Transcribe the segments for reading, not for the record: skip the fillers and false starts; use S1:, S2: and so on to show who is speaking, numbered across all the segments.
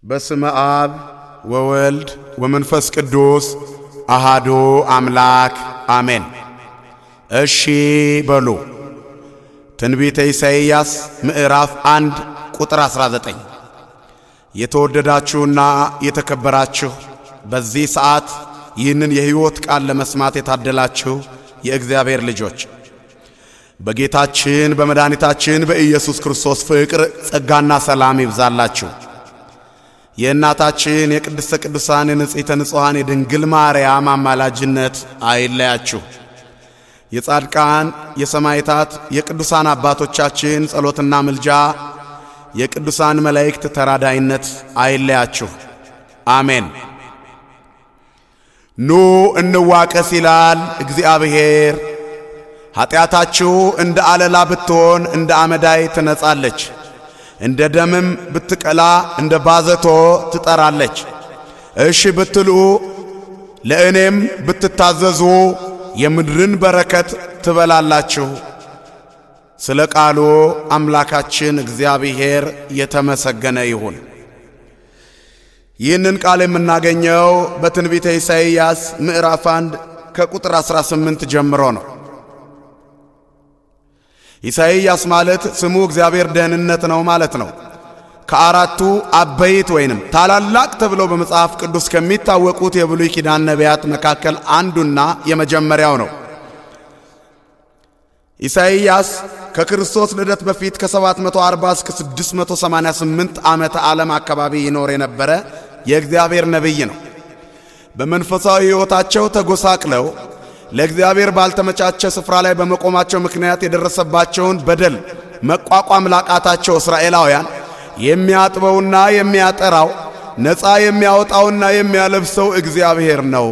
S1: በስመ አብ ወወልድ ወመንፈስ ቅዱስ አሃዱ አምላክ አሜን። እሺ በሉ። ትንቢተ ኢሳይያስ ምዕራፍ 1 ቁጥር 19። የተወደዳችሁና የተከበራችሁ በዚህ ሰዓት ይህንን የሕይወት ቃል ለመስማት የታደላችሁ የእግዚአብሔር ልጆች በጌታችን በመድኃኒታችን በኢየሱስ ክርስቶስ ፍቅር ጸጋና ሰላም ይብዛላችሁ። የእናታችን የቅድስተ ቅዱሳን የንጽሕተ ንጹሐን የድንግል ማርያም አማላጅነት አይለያችሁ። የጻድቃን የሰማዕታት የቅዱሳን አባቶቻችን ጸሎትና ምልጃ የቅዱሳን መላእክት ተራዳይነት አይለያችሁ። አሜን። ኑ እንዋቀስ ይላል እግዚአብሔር። ኃጢአታችሁ እንደ አለላ ብትሆን እንደ አመዳይ ትነጻለች፣ እንደ ደምም ብትቀላ እንደ ባዘቶ ትጠራለች። እሺ ብትሉ ለእኔም ብትታዘዙ የምድርን በረከት ትበላላችሁ። ስለ ቃሉ አምላካችን እግዚአብሔር የተመሰገነ ይሁን። ይህንን ቃል የምናገኘው በትንቢተ ኢሳይያስ ምዕራፍ 1 ከቁጥር 18 ጀምሮ ነው። ኢሳይያስ ማለት ስሙ እግዚአብሔር ደህንነት ነው ማለት ነው። ከአራቱ አበይት ወይንም ታላላቅ ተብለው በመጽሐፍ ቅዱስ ከሚታወቁት የብሉይ ኪዳን ነቢያት መካከል አንዱና የመጀመሪያው ነው። ኢሳይያስ ከክርስቶስ ልደት በፊት ከ740 እስከ 688 ዓመተ ዓለም አካባቢ ይኖር የነበረ የእግዚአብሔር ነቢይ ነው። በመንፈሳዊ ሕይወታቸው ተጎሳቅለው ለእግዚአብሔር ባልተመቻቸ ስፍራ ላይ በመቆማቸው ምክንያት የደረሰባቸውን በደል መቋቋም ላቃታቸው እስራኤላውያን የሚያጥበውና የሚያጠራው ነፃ የሚያወጣውና የሚያለብሰው እግዚአብሔር ነው።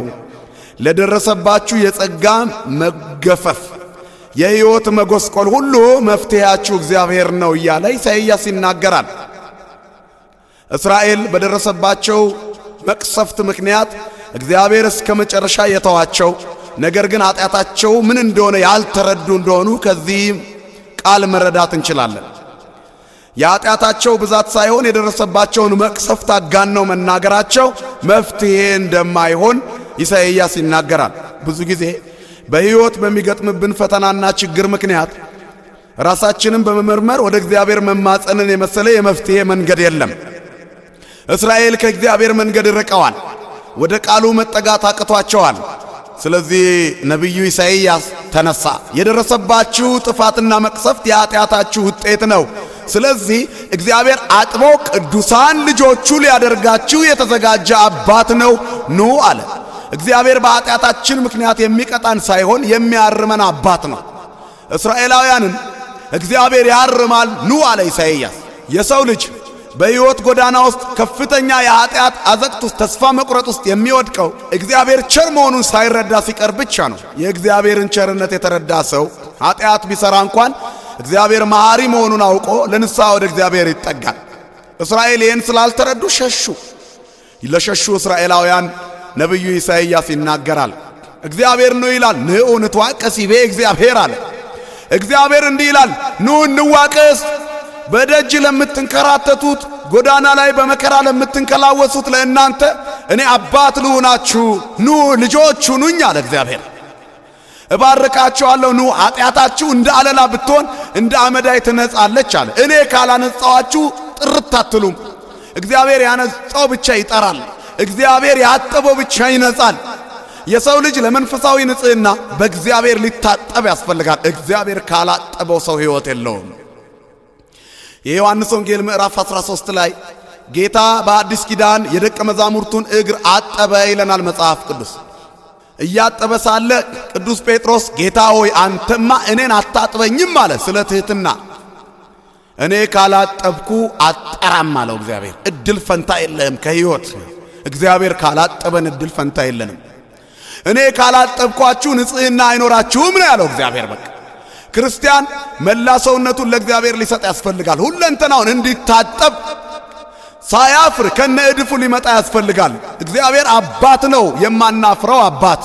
S1: ለደረሰባችሁ የጸጋ መገፈፍ የሕይወት መጎስቆል ሁሉ መፍትሄያችሁ እግዚአብሔር ነው እያለ ኢሳይያስ ይናገራል። እስራኤል በደረሰባቸው መቅሰፍት ምክንያት እግዚአብሔር እስከ መጨረሻ የተዋቸው ነገር ግን ኃጢአታቸው ምን እንደሆነ ያልተረዱ እንደሆኑ ከዚህ ቃል መረዳት እንችላለን። የኃጢአታቸው ብዛት ሳይሆን የደረሰባቸውን መቅሰፍት አጋነው መናገራቸው መፍትሄ እንደማይሆን ኢሳይያስ ይናገራል። ብዙ ጊዜ በሕይወት በሚገጥምብን ፈተናና ችግር ምክንያት ራሳችንን በመመርመር ወደ እግዚአብሔር መማጸንን የመሰለ የመፍትሄ መንገድ የለም። እስራኤል ከእግዚአብሔር መንገድ ርቀዋል፣ ወደ ቃሉ መጠጋት አቅቷቸዋል። ስለዚህ ነቢዩ ኢሳይያስ ተነሳ። የደረሰባችሁ ጥፋትና መቅሰፍት የኃጢአታችሁ ውጤት ነው። ስለዚህ እግዚአብሔር አጥቦ ቅዱሳን ልጆቹ ሊያደርጋችሁ የተዘጋጀ አባት ነው፣ ኑ አለ። እግዚአብሔር በኃጢአታችን ምክንያት የሚቀጣን ሳይሆን የሚያርመን አባት ነው። እስራኤላውያንን እግዚአብሔር ያርማል፣ ኑ አለ ኢሳይያስ። የሰው ልጅ በሕይወት ጎዳና ውስጥ ከፍተኛ የኃጢአት አዘቅት ውስጥ ተስፋ መቁረጥ ውስጥ የሚወድቀው እግዚአብሔር ቸር መሆኑን ሳይረዳ ሲቀር ብቻ ነው። የእግዚአብሔርን ቸርነት የተረዳ ሰው ኃጢአት ቢሰራ እንኳን እግዚአብሔር መሐሪ መሆኑን አውቆ ለንስሐ ወደ እግዚአብሔር ይጠጋል። እስራኤል ይህን ስላልተረዱ ሸሹ። ለሸሹ እስራኤላውያን ነቢዩ ኢሳይያስ ይናገራል። እግዚአብሔር ነው ይላል፣ ንዑ ንትዋቀስ ይቤ እግዚአብሔር አለ። እግዚአብሔር እንዲህ ይላል፣ ኑ እንዋቀስ። በደጅ ለምትንከራተቱት ጎዳና ላይ በመከራ ለምትንከላወሱት ለእናንተ እኔ አባት ልሁናችሁ፣ ኑ ልጆች ሁኑኝ አለ እግዚአብሔር። እባርካችኋለሁ፣ ኑ ኃጢአታችሁ እንደ አለላ ብትሆን እንደ አመዳይ ትነጻለች አለ። እኔ ካላነጻዋችሁ ጥርት አትሉም። እግዚአብሔር ያነጻው ብቻ ይጠራል፣ እግዚአብሔር ያጠበው ብቻ ይነጻል። የሰው ልጅ ለመንፈሳዊ ንጽሕና በእግዚአብሔር ሊታጠብ ያስፈልጋል። እግዚአብሔር ካላጠበው ሰው ሕይወት የለውም። የዮሐንስ ወንጌል ምዕራፍ 13 ላይ ጌታ በአዲስ ኪዳን የደቀ መዛሙርቱን እግር አጠበ ይለናል መጽሐፍ ቅዱስ። እያጠበ ሳለ ቅዱስ ጴጥሮስ ጌታ ሆይ አንተማ እኔን አታጥበኝም አለ። ስለ ትሕትና እኔ ካላጠብኩ አጠራም አለው እግዚአብሔር። እድል ፈንታ የለህም ከሕይወት። እግዚአብሔር ካላጠበን እድል ፈንታ የለንም። እኔ ካላጠብኳችሁ ንጽሕና አይኖራችሁም ነው ያለው እግዚአብሔር። በቃ ክርስቲያን መላ ሰውነቱን ለእግዚአብሔር ሊሰጥ ያስፈልጋል። ሁለንተናውን እንዲታጠብ ሳያፍር ከነ እድፉ ሊመጣ ያስፈልጋል። እግዚአብሔር አባት ነው፣ የማናፍረው አባት።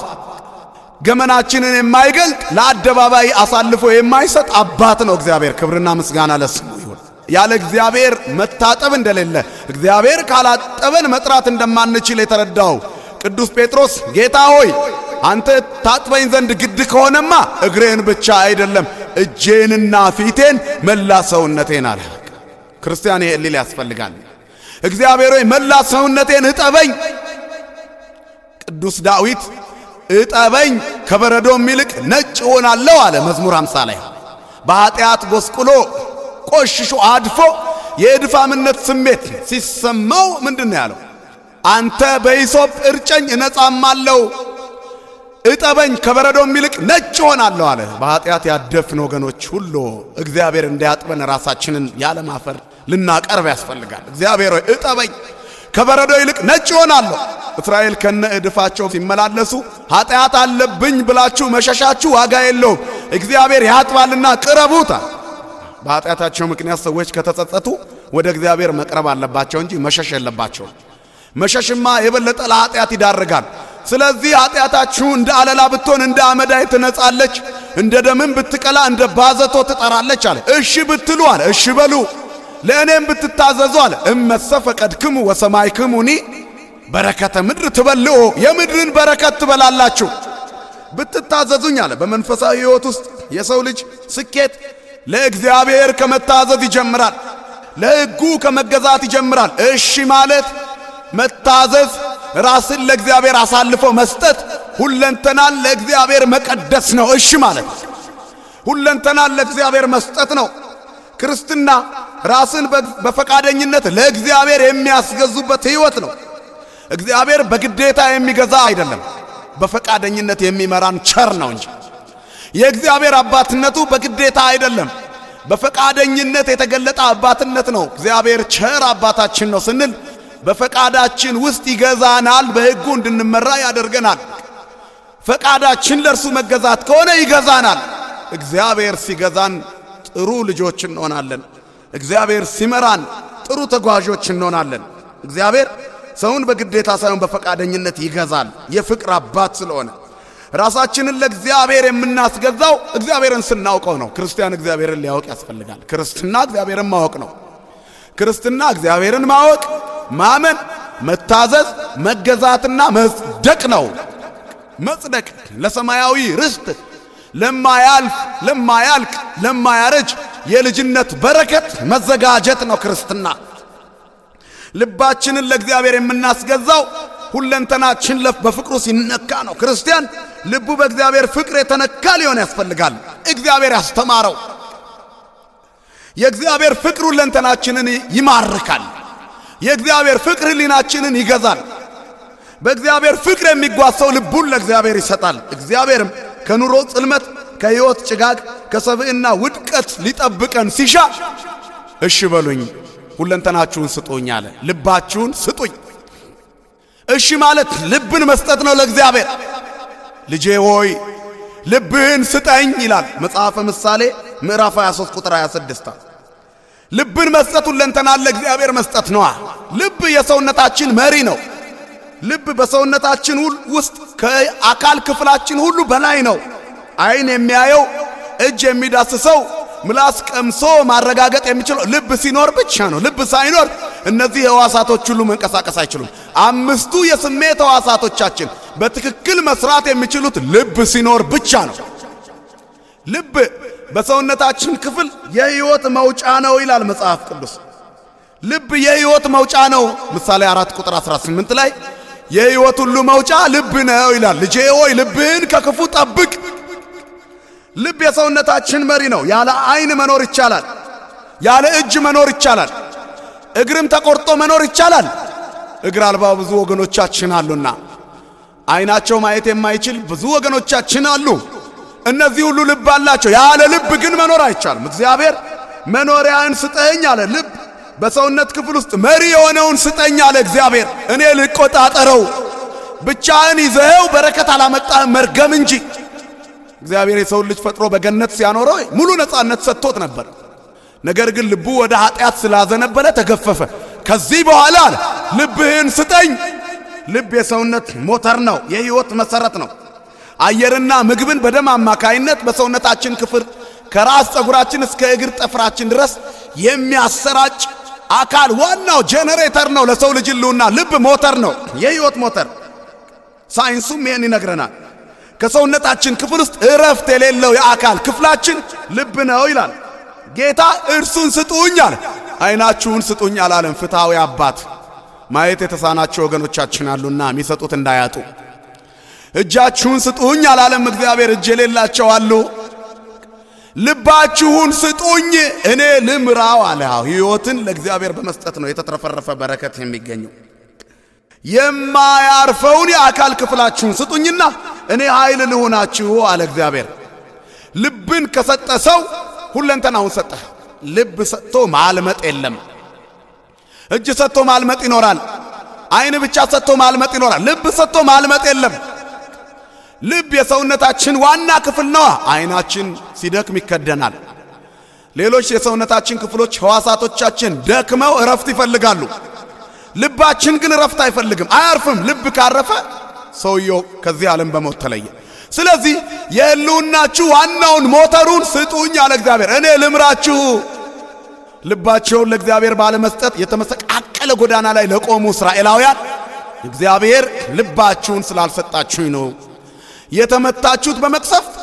S1: ገመናችንን የማይገልጥ ለአደባባይ አሳልፎ የማይሰጥ አባት ነው እግዚአብሔር። ክብርና ምስጋና ለስሙ ይሁን። ያለ እግዚአብሔር መታጠብ እንደሌለ እግዚአብሔር ካላጠበን መጥራት እንደማንችል የተረዳው ቅዱስ ጴጥሮስ ጌታ ሆይ አንተ ታጥበኝ ዘንድ ግድ ከሆነማ እግሬን ብቻ አይደለም እጄንና ፊቴን መላ ሰውነቴን አለ። ክርስቲያን ይሄ ሊል ያስፈልጋል። እግዚአብሔር ሆይ መላ ሰውነቴን እጠበኝ። ቅዱስ ዳዊት እጠበኝ ከበረዶም ይልቅ ነጭ ሆናለሁ አለ መዝሙር 50 ላይ። በኃጢአት ጎስቁሎ ቆሽሾ አድፎ የእድፋምነት ስሜት ሲሰማው ምንድነው ያለው? አንተ በሂሶጵ እርጨኝ እነጻማለሁ፣ እጠበኝ ከበረዶም ይልቅ ነጭ ሆናለሁ አለ። በኃጢአት ያደፍን ወገኖች ሁሉ እግዚአብሔር እንዲያጥበን ራሳችንን ያለማፈር ልናቀርብ ያስፈልጋል። እግዚአብሔር ሆይ እጠበኝ ከበረዶ ይልቅ ነጭ ሆናለሁ። እስራኤል ከነ እድፋቸው ሲመላለሱ ኃጢአት አለብኝ ብላችሁ መሸሻችሁ ዋጋ የለውም፣ እግዚአብሔር ያጥባልና ቅረቡታ። በኃጢአታቸው ምክንያት ሰዎች ከተጸጸቱ ወደ እግዚአብሔር መቅረብ አለባቸው እንጂ መሸሽ የለባቸው። መሸሽማ የበለጠ ለኃጢአት ይዳርጋል። ስለዚህ ኃጢአታችሁ እንደ አለላ ብትሆን እንደ አመዳይ ትነጻለች፣ እንደ ደምም ብትቀላ እንደ ባዘቶ ትጠራለች አለ። እሺ ብትሉ አለ እሺ በሉ ለእኔም ብትታዘዙ አለ እመሰ ፈቀድክሙ ወሰማይክሙኒ በረከተ ምድር ትበልዑ የምድርን በረከት ትበላላችሁ ብትታዘዙኝ አለ። በመንፈሳዊ ሕይወት ውስጥ የሰው ልጅ ስኬት ለእግዚአብሔር ከመታዘዝ ይጀምራል። ለሕጉ ከመገዛት ይጀምራል። እሺ ማለት መታዘዝ፣ ራስን ለእግዚአብሔር አሳልፎ መስጠት፣ ሁለንተናን ለእግዚአብሔር መቀደስ ነው። እሺ ማለት ሁለንተናን ለእግዚአብሔር መስጠት ነው። ክርስትና ራስን በፈቃደኝነት ለእግዚአብሔር የሚያስገዙበት ሕይወት ነው። እግዚአብሔር በግዴታ የሚገዛ አይደለም፣ በፈቃደኝነት የሚመራን ቸር ነው እንጂ። የእግዚአብሔር አባትነቱ በግዴታ አይደለም፣ በፈቃደኝነት የተገለጠ አባትነት ነው። እግዚአብሔር ቸር አባታችን ነው ስንል በፈቃዳችን ውስጥ ይገዛናል፣ በሕጉ እንድንመራ ያደርገናል። ፈቃዳችን ለእርሱ መገዛት ከሆነ ይገዛናል። እግዚአብሔር ሲገዛን ጥሩ ልጆች እንሆናለን። እግዚአብሔር ሲመራን ጥሩ ተጓዦች እንሆናለን። እግዚአብሔር ሰውን በግዴታ ሳይሆን በፈቃደኝነት ይገዛል፣ የፍቅር አባት ስለሆነ። ራሳችንን ለእግዚአብሔር የምናስገዛው እግዚአብሔርን ስናውቀው ነው። ክርስቲያን እግዚአብሔርን ሊያውቅ ያስፈልጋል። ክርስትና እግዚአብሔርን ማወቅ ነው። ክርስትና እግዚአብሔርን ማወቅ፣ ማመን፣ መታዘዝ፣ መገዛትና መጽደቅ ነው። መጽደቅ ለሰማያዊ ርስት፣ ለማያልፍ፣ ለማያልቅ፣ ለማያረጅ የልጅነት በረከት መዘጋጀት ነው ክርስትና። ልባችንን ለእግዚአብሔር የምናስገዛው ሁለንተናችን በፍቅሩ ሲነካ ነው። ክርስቲያን ልቡ በእግዚአብሔር ፍቅር የተነካ ሊሆን ያስፈልጋል። እግዚአብሔር ያስተማረው የእግዚአብሔር ፍቅር ሁለንተናችንን ይማርካል። የእግዚአብሔር ፍቅር ሕሊናችንን ይገዛል። በእግዚአብሔር ፍቅር የሚጓዝ ሰው ልቡን ለእግዚአብሔር ይሰጣል። እግዚአብሔርም ከኑሮ ጽልመት፣ ከሕይወት ጭጋግ፣ ከሰብዕና ውድቀት ሊጠብቀን ሲሻ እሺ በሉኝ ሁለንተናችሁን ስጡኝ አለ። ልባችሁን ስጡኝ። እሺ ማለት ልብን መስጠት ነው ለእግዚአብሔር። ልጄ ሆይ ልብህን ስጠኝ ይላል መጽሐፈ ምሳሌ ምዕራፍ 23 ቁጥር 26። ልብን መስጠት ሁለንተናን ለእግዚአብሔር መስጠት ነዋ። ልብ የሰውነታችን መሪ ነው። ልብ በሰውነታችን ውስጥ ከአካል ክፍላችን ሁሉ በላይ ነው። ዓይን የሚያየው፣ እጅ የሚዳስሰው፣ ምላስ ቀምሶ ማረጋገጥ የሚችለው ልብ ሲኖር ብቻ ነው። ልብ ሳይኖር እነዚህ ሕዋሳቶች ሁሉ መንቀሳቀስ አይችሉም። አምስቱ የስሜት ሕዋሳቶቻችን በትክክል መስራት የሚችሉት ልብ ሲኖር ብቻ ነው። ልብ በሰውነታችን ክፍል የሕይወት መውጫ ነው ይላል መጽሐፍ ቅዱስ። ልብ የሕይወት መውጫ ነው። ምሳሌ 4 ቁጥር 18 ላይ የሕይወት ሁሉ መውጫ ልብ ነው ይላል። ልጄ ሆይ ልብህን ከክፉ ጠብቅ። ልብ የሰውነታችን መሪ ነው። ያለ ዓይን መኖር ይቻላል። ያለ እጅ መኖር ይቻላል። እግርም ተቆርጦ መኖር ይቻላል። እግር አልባ ብዙ ወገኖቻችን አሉና ዓይናቸው ማየት የማይችል ብዙ ወገኖቻችን አሉ። እነዚህ ሁሉ ልብ አላቸው። ያለ ልብ ግን መኖር አይቻልም። እግዚአብሔር መኖሪያን ስጠኝ አለ። ልብ በሰውነት ክፍል ውስጥ መሪ የሆነውን ስጠኝ አለ እግዚአብሔር። እኔ ልቆጣጠረው። ብቻህን ይዘኸው በረከት አላመጣህም መርገም እንጂ። እግዚአብሔር የሰው ልጅ ፈጥሮ በገነት ሲያኖረው ሙሉ ነፃነት ሰጥቶት ነበር። ነገር ግን ልቡ ወደ ኃጢአት ስላዘነበለ ተገፈፈ። ከዚህ በኋላ አለ ልብህን ስጠኝ። ልብ የሰውነት ሞተር ነው፣ የሕይወት መሰረት ነው። አየርና ምግብን በደም አማካይነት በሰውነታችን ከራስ ፀጉራችን እስከ እግር ጥፍራችን ድረስ የሚያሰራጭ አካል ዋናው ጄኔሬተር ነው ለሰው ልጅ ህልውና። ልብ ሞተር ነው፣ የህይወት ሞተር። ሳይንሱም ይሄን ይነግረናል። ከሰውነታችን ክፍል ውስጥ እረፍት የሌለው የአካል ክፍላችን ልብ ነው ይላል ጌታ። እርሱን ስጡኝ አለ። አይናችሁን ስጡኝ አላለም ፍትሐዊ አባት። ማየት የተሳናቸው ወገኖቻችን አሉና የሚሰጡት እንዳያጡ። እጃችሁን ስጡኝ አላለም እግዚአብሔር፣ እጅ የሌላቸው አሉ። ልባችሁን ስጡኝ እኔ ልምራው አለ። ሕይወትን ለእግዚአብሔር በመስጠት ነው የተትረፈረፈ በረከት የሚገኘው። የማያርፈውን የአካል ክፍላችሁን ስጡኝና እኔ ኃይል ልሆናችሁ አለ እግዚአብሔር። ልብን ከሰጠ ሰው ሁለንተናውን ሰጠ። ልብ ሰጥቶ ማልመጥ የለም። እጅ ሰጥቶ ማልመጥ ይኖራል። አይን ብቻ ሰጥቶ ማልመጥ ይኖራል። ልብ ሰጥቶ ማልመጥ የለም። ልብ የሰውነታችን ዋና ክፍል ነው። አይናችን ሲደክም ይከደናል። ሌሎች የሰውነታችን ክፍሎች ሕዋሳቶቻችን ደክመው እረፍት ይፈልጋሉ። ልባችን ግን እረፍት አይፈልግም፣ አያርፍም። ልብ ካረፈ ሰውየው ከዚህ ዓለም በሞት ተለየ። ስለዚህ የህልውናችሁ ዋናውን ሞተሩን ስጡኝ አለ እግዚአብሔር። እኔ ልምራችሁ። ልባቸውን ለእግዚአብሔር ባለመስጠት የተመሰቃቀለ ጎዳና ላይ ለቆሙ እስራኤላውያን እግዚአብሔር ልባችሁን ስላልሰጣችሁኝ ነው የተመታችሁት፣ በመቅሰፍት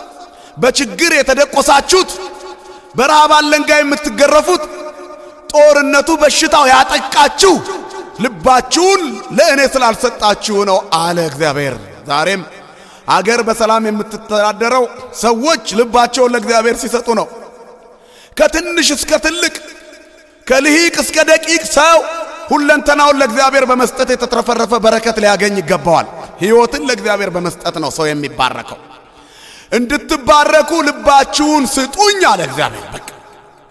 S1: በችግር የተደቆሳችሁት፣ በረሃብ አለንጋ የምትገረፉት፣ ጦርነቱ በሽታው ያጠቃችሁ ልባችሁን ለእኔ ስላልሰጣችሁ ነው አለ እግዚአብሔር። ዛሬም አገር በሰላም የምትተዳደረው ሰዎች ልባቸውን ለእግዚአብሔር ሲሰጡ ነው። ከትንሽ እስከ ትልቅ፣ ከልሂቅ እስከ ደቂቅ ሰው ሁለንተናውን ለእግዚአብሔር በመስጠት የተትረፈረፈ በረከት ሊያገኝ ይገባዋል። ሕይወትን ለእግዚአብሔር በመስጠት ነው ሰው የሚባረከው። እንድትባረኩ ልባችሁን ስጡኝ አለ እግዚአብሔር። በቃ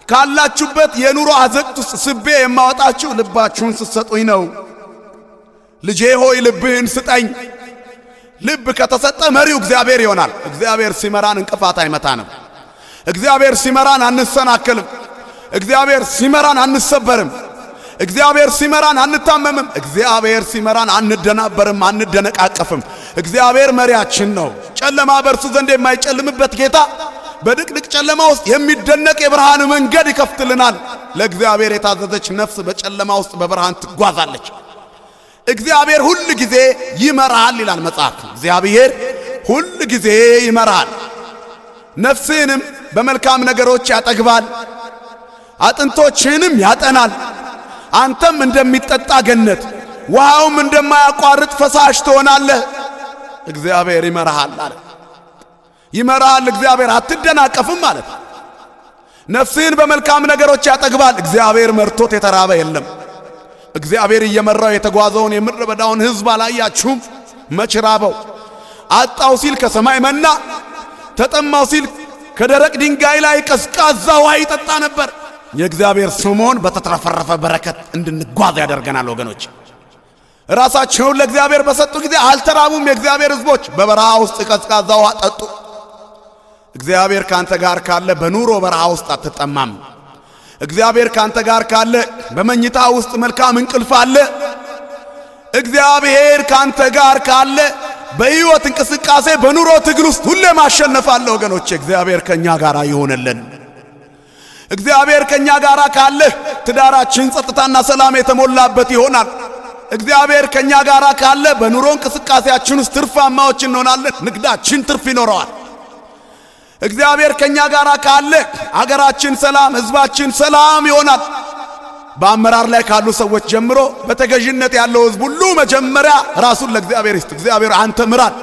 S1: ካላችሁበት የኑሮ አዘቅት ውስጥ ስቤ የማወጣችሁ ልባችሁን ስትሰጡኝ ነው። ልጄ ሆይ ልብህን ስጠኝ። ልብ ከተሰጠ መሪው እግዚአብሔር ይሆናል። እግዚአብሔር ሲመራን እንቅፋት አይመታንም። እግዚአብሔር ሲመራን አንሰናከልም። እግዚአብሔር ሲመራን አንሰበርም። እግዚአብሔር ሲመራን አንታመምም። እግዚአብሔር ሲመራን አንደናበርም፣ አንደነቃቀፍም። እግዚአብሔር መሪያችን ነው። ጨለማ በእርሱ ዘንድ የማይጨልምበት ጌታ በድቅድቅ ጨለማ ውስጥ የሚደነቅ የብርሃን መንገድ ይከፍትልናል። ለእግዚአብሔር የታዘዘች ነፍስ በጨለማ ውስጥ በብርሃን ትጓዛለች። እግዚአብሔር ሁል ጊዜ ይመራል ይላል መጽሐፍ። እግዚአብሔር ሁል ጊዜ ይመራል። ነፍስህንም በመልካም ነገሮች ያጠግባል፣ አጥንቶችህንም ያጠናል። አንተም እንደሚጠጣ ገነት፣ ውሃውም እንደማያቋርጥ ፈሳሽ ትሆናለህ። እግዚአብሔር ይመራሃል አለ። ይመራሃል እግዚአብሔር፣ አትደናቀፍም ማለት። ነፍስህን በመልካም ነገሮች ያጠግባል። እግዚአብሔር መርቶት የተራበ የለም። እግዚአብሔር እየመራው የተጓዘውን የምድረ በዳውን ሕዝብ አላያችሁም? መች ራበው? አጣው ሲል ከሰማይ መና፣ ተጠማው ሲል ከደረቅ ድንጋይ ላይ ቀዝቃዛ ውሃ ይጠጣ ነበር። የእግዚአብሔር ስምዖን በተትረፈረፈ በረከት እንድንጓዝ ያደርገናል። ወገኖች ራሳቸውን ለእግዚአብሔር በሰጡ ጊዜ አልተራቡም። የእግዚአብሔር ሕዝቦች በበረሃ ውስጥ ቀዝቃዛ ውሃ ጠጡ። እግዚአብሔር ካንተ ጋር ካለ በኑሮ በረሃ ውስጥ አትጠማም። እግዚአብሔር ካንተ ጋር ካለ በመኝታ ውስጥ መልካም እንቅልፍ አለ። እግዚአብሔር ካንተ ጋር ካለ በሕይወት እንቅስቃሴ በኑሮ ትግል ውስጥ ሁሌ ማሸነፍ አለ። ወገኖች እግዚአብሔር ከኛ ጋር ይሆንልን። እግዚአብሔር ከኛ ጋር ካለ ትዳራችን ጸጥታና ሰላም የተሞላበት ይሆናል። እግዚአብሔር ከኛ ጋር ካለ በኑሮ እንቅስቃሴያችን ውስጥ ትርፋማዎች እንሆናለን። ንግዳችን ትርፍ ይኖረዋል። እግዚአብሔር ከኛ ጋር ካለ አገራችን ሰላም፣ ሕዝባችን ሰላም ይሆናል። በአመራር ላይ ካሉ ሰዎች ጀምሮ በተገዥነት ያለው ሕዝብ ሁሉ መጀመሪያ ራሱን ለእግዚአብሔር ይስጥ። እግዚአብሔር አንተ ምራን።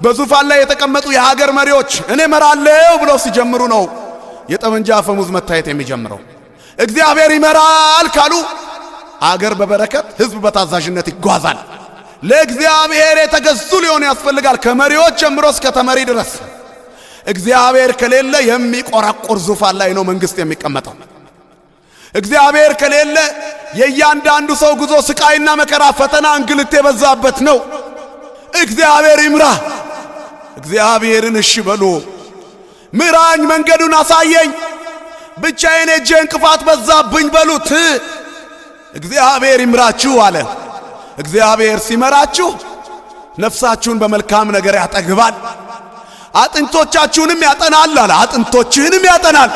S1: በዙፋን ላይ የተቀመጡ የሀገር መሪዎች እኔ መራለሁ ብለው ሲጀምሩ ነው የጠመንጃ አፈሙዝ መታየት የሚጀምረው። እግዚአብሔር ይመራል ካሉ አገር በበረከት ሕዝብ በታዛዥነት ይጓዛል። ለእግዚአብሔር የተገዙ ሊሆኑ ያስፈልጋል፣ ከመሪዎች ጀምሮ እስከ ተመሪ ድረስ። እግዚአብሔር ከሌለ የሚቆራቆር ዙፋን ላይ ነው መንግስት የሚቀመጠው። እግዚአብሔር ከሌለ የእያንዳንዱ ሰው ጉዞ ስቃይና መከራ፣ ፈተና፣ እንግልት የበዛበት ነው። እግዚአብሔር ይምራ። እግዚአብሔርን እሺ በሉ። ምራኝ፣ መንገዱን አሳየኝ፣ ብቻዬን ሄጄ እንቅፋት በዛብኝ በሉት። እግዚአብሔር ይምራችሁ አለ። እግዚአብሔር ሲመራችሁ ነፍሳችሁን በመልካም ነገር ያጠግባል፣ አጥንቶቻችሁንም ያጠናል አለ። አጥንቶችህንም ያጠናል።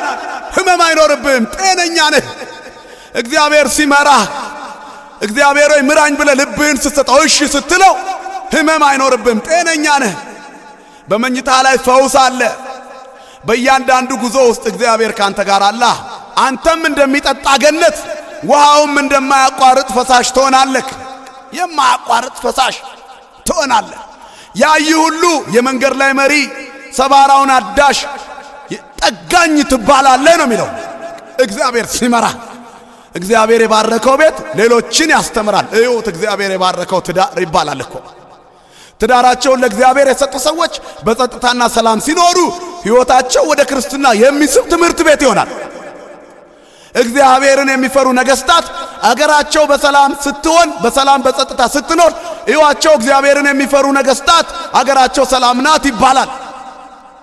S1: ህመም አይኖርብህም። ጤነኛ ነህ። እግዚአብሔር ሲመራህ እግዚአብሔር ሆይ ምራኝ ብለህ ልብህን ስትሰጠው እሺ ስትለው ህመም አይኖርብህም። ጤነኛ ነህ። በመኝታ ላይ ፈውስ አለ። በእያንዳንዱ ጉዞ ውስጥ እግዚአብሔር ካንተ ጋር አለ። አንተም እንደሚጠጣ ገነት ውሃውም እንደማያቋርጥ ፈሳሽ ትሆናለህ። የማያቋርጥ ፈሳሽ ትሆናለህ። ያይ ሁሉ የመንገድ ላይ መሪ፣ ሰባራውን አዳሽ፣ ጠጋኝ ትባላለህ ነው የሚለው። እግዚአብሔር ሲመራ እግዚአብሔር የባረከው ቤት ሌሎችን ያስተምራል። እዩት፣ እግዚአብሔር የባረከው ትዳር ይባላል እኮ። ትዳራቸውን ለእግዚአብሔር የሰጡ ሰዎች በጸጥታና ሰላም ሲኖሩ ሕይወታቸው ወደ ክርስትና የሚስብ ትምህርት ቤት ይሆናል። እግዚአብሔርን የሚፈሩ ነገሥታት አገራቸው በሰላም ስትሆን፣ በሰላም በጸጥታ ስትኖር ሕይወታቸው እግዚአብሔርን የሚፈሩ ነገሥታት አገራቸው ሰላም ናት ይባላል።